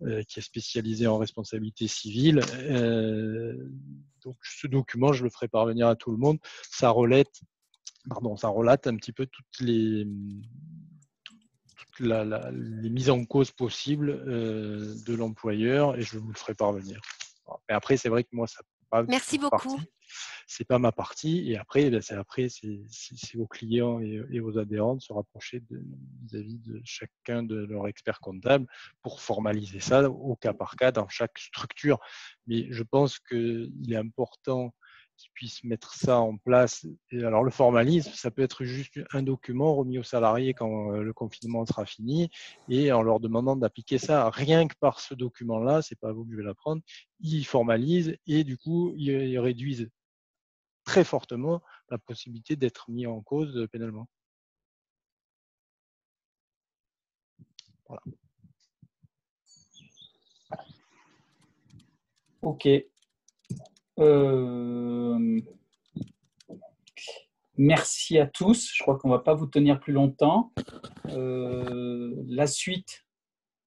qui est spécialisé en responsabilité civile. Donc ce document, je le ferai parvenir à tout le monde. Ça relate un petit peu toutes les mises en cause possibles de l'employeur et je vous le ferai parvenir. Mais après, c'est vrai que moi, ça pas Merci beaucoup. C'est pas ma partie. Et après, c'est aux clients et aux adhérents de se rapprocher vis-à-vis de chacun de leurs experts comptables pour formaliser ça au cas par cas dans chaque structure. Mais je pense qu'il est important qu'ils puissent mettre ça en place. Et alors, le formalisme, ça peut être juste un document remis aux salariés quand le confinement sera fini et en leur demandant d'appliquer ça rien que par ce document-là, c'est pas à vous que je vais l'apprendre, ils formalisent et du coup, ils réduisent très fortement la possibilité d'être mis en cause pénalement. Voilà. Ok. Merci à tous. Je crois qu'on ne va pas vous tenir plus longtemps. La suite,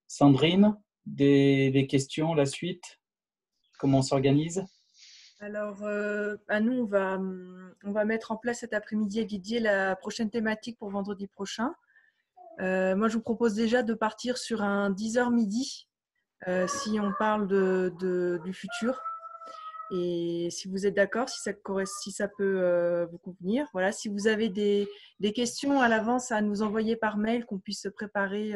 Sandrine, des questions, la suite, comment on s'organise? Alors, nous, on va mettre en place cet après-midi avec Didier la prochaine thématique pour vendredi prochain. Moi, je vous propose déjà de partir sur un 10h midi, si on parle du futur. Et si vous êtes d'accord, si ça peut vous convenir. Voilà, si vous avez des questions à l'avance à nous envoyer par mail, qu'on puisse préparer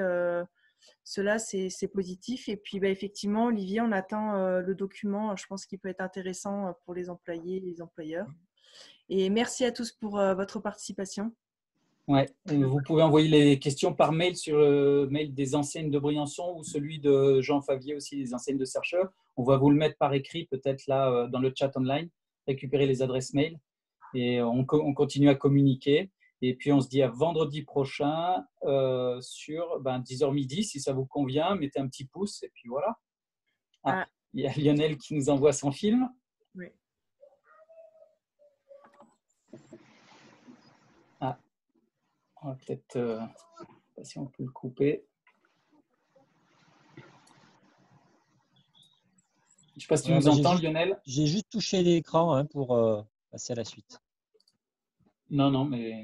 cela, c'est positif. Et puis, effectivement, Olivier, on attend le document. Je pense qu'il peut être intéressant pour les employés et les employeurs. Et merci à tous pour votre participation. Ouais, vous pouvez envoyer les questions par mail sur le mail des enseignes de Briançon ou celui de Jean Favier aussi, des enseignes de Searcher. On va vous le mettre par écrit, peut-être là dans le chat online, récupérer les adresses mail et on continue à communiquer. Et puis on se dit à vendredi prochain sur 10h midi, si ça vous convient, mettez un petit pouce et puis voilà. Il y a Lionel qui nous envoie son film. Oui. On va peut-être, si on peut le couper. Je ne sais pas si tu nous entends, Lionel. J'ai juste touché l'écran pour passer à la suite. Non, mais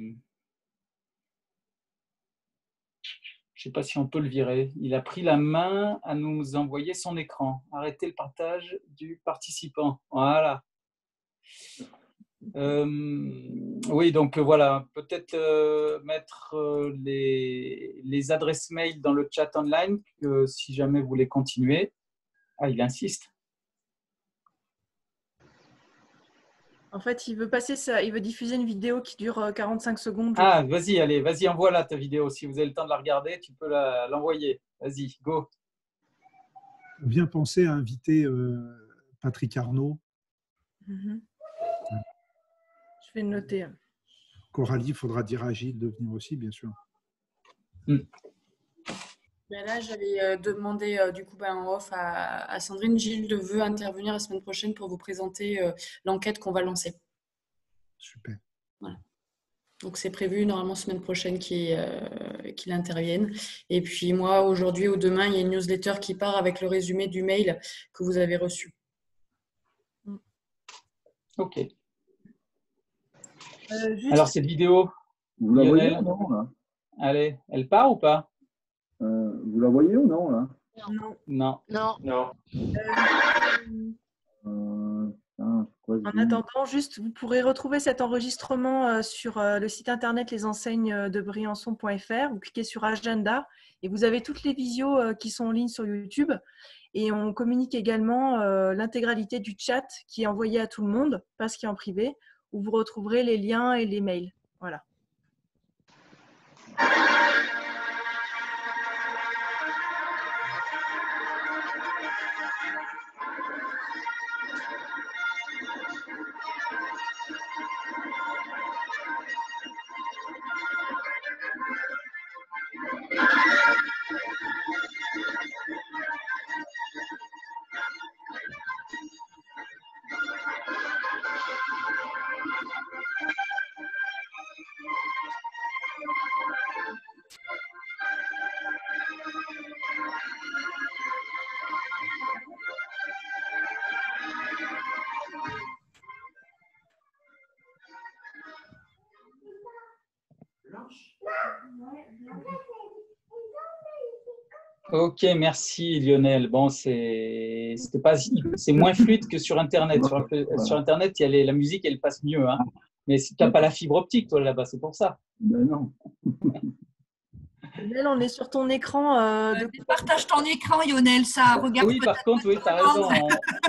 je ne sais pas si on peut le virer. Il a pris la main à nous envoyer son écran. Arrêtez le partage du participant. Voilà. Oui, donc voilà, peut-être mettre les adresses mail dans le chat online, si jamais vous voulez continuer. Ah, il insiste. En fait, il veut passer ça, il veut diffuser une vidéo qui dure 45 secondes. Ah, vas-y, allez, vas-y, envoie là ta vidéo. Si vous avez le temps de la regarder, tu peux l'envoyer. Vas-y, go. On vient penser à inviter Patrick Arnaud. Je vais le noter. Coralie, il faudra dire à Gilles de venir aussi, bien sûr. Là, j'avais demandé du coup en off à Sandrine. Gilles veut intervenir la semaine prochaine pour vous présenter l'enquête qu'on va lancer. Super. Voilà. Donc, c'est prévu normalement semaine prochaine qu'il intervienne. Et puis moi, aujourd'hui ou demain, il y a une newsletter qui part avec le résumé du mail que vous avez reçu. Ok. Alors, cette vidéo, vous la voyez ou non là? Allez, elle part ou pas? Vous la voyez ou non là? Non. C'est quoi ce En attendant, juste, vous pourrez retrouver cet enregistrement sur le site internet lesenseignes de Briançon.fr. Vous cliquez sur Agenda et vous avez toutes les visios qui sont en ligne sur YouTube. Et on communique également l'intégralité du chat qui est envoyé à tout le monde, pas ce qui est en privé, où vous retrouverez les liens et les mails. Voilà. Ok, merci Lionel. Bon, c'est moins fluide que sur Internet. Sur Internet, la musique, elle passe mieux. Hein. Mais tu n'as pas la fibre optique, toi, là-bas, c'est pour ça. Ben non. Lionel, on est sur ton écran. Partage ton écran, Lionel, ça regarde. Oui, par contre, oui, tu as raison.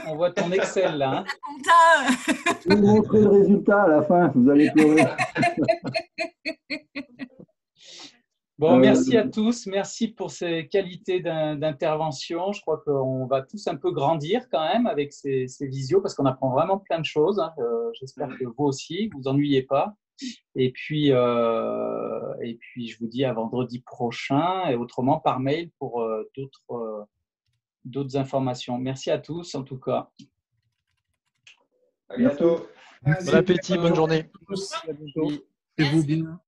On voit ton Excel, là. Hein. Je vais vous montrer le résultat à la fin, vous allez pleurer. Bon, merci à tous. Merci pour ces qualités d'intervention. Je crois qu'on va tous un peu grandir quand même avec ces visios parce qu'on apprend vraiment plein de choses. Hein. J'espère que vous aussi, vous ennuyez pas. Et puis, je vous dis à vendredi prochain et autrement par mail pour d'autres informations. Merci à tous en tout cas. À bientôt. Bon appétit, bonne journée. Et vous bien.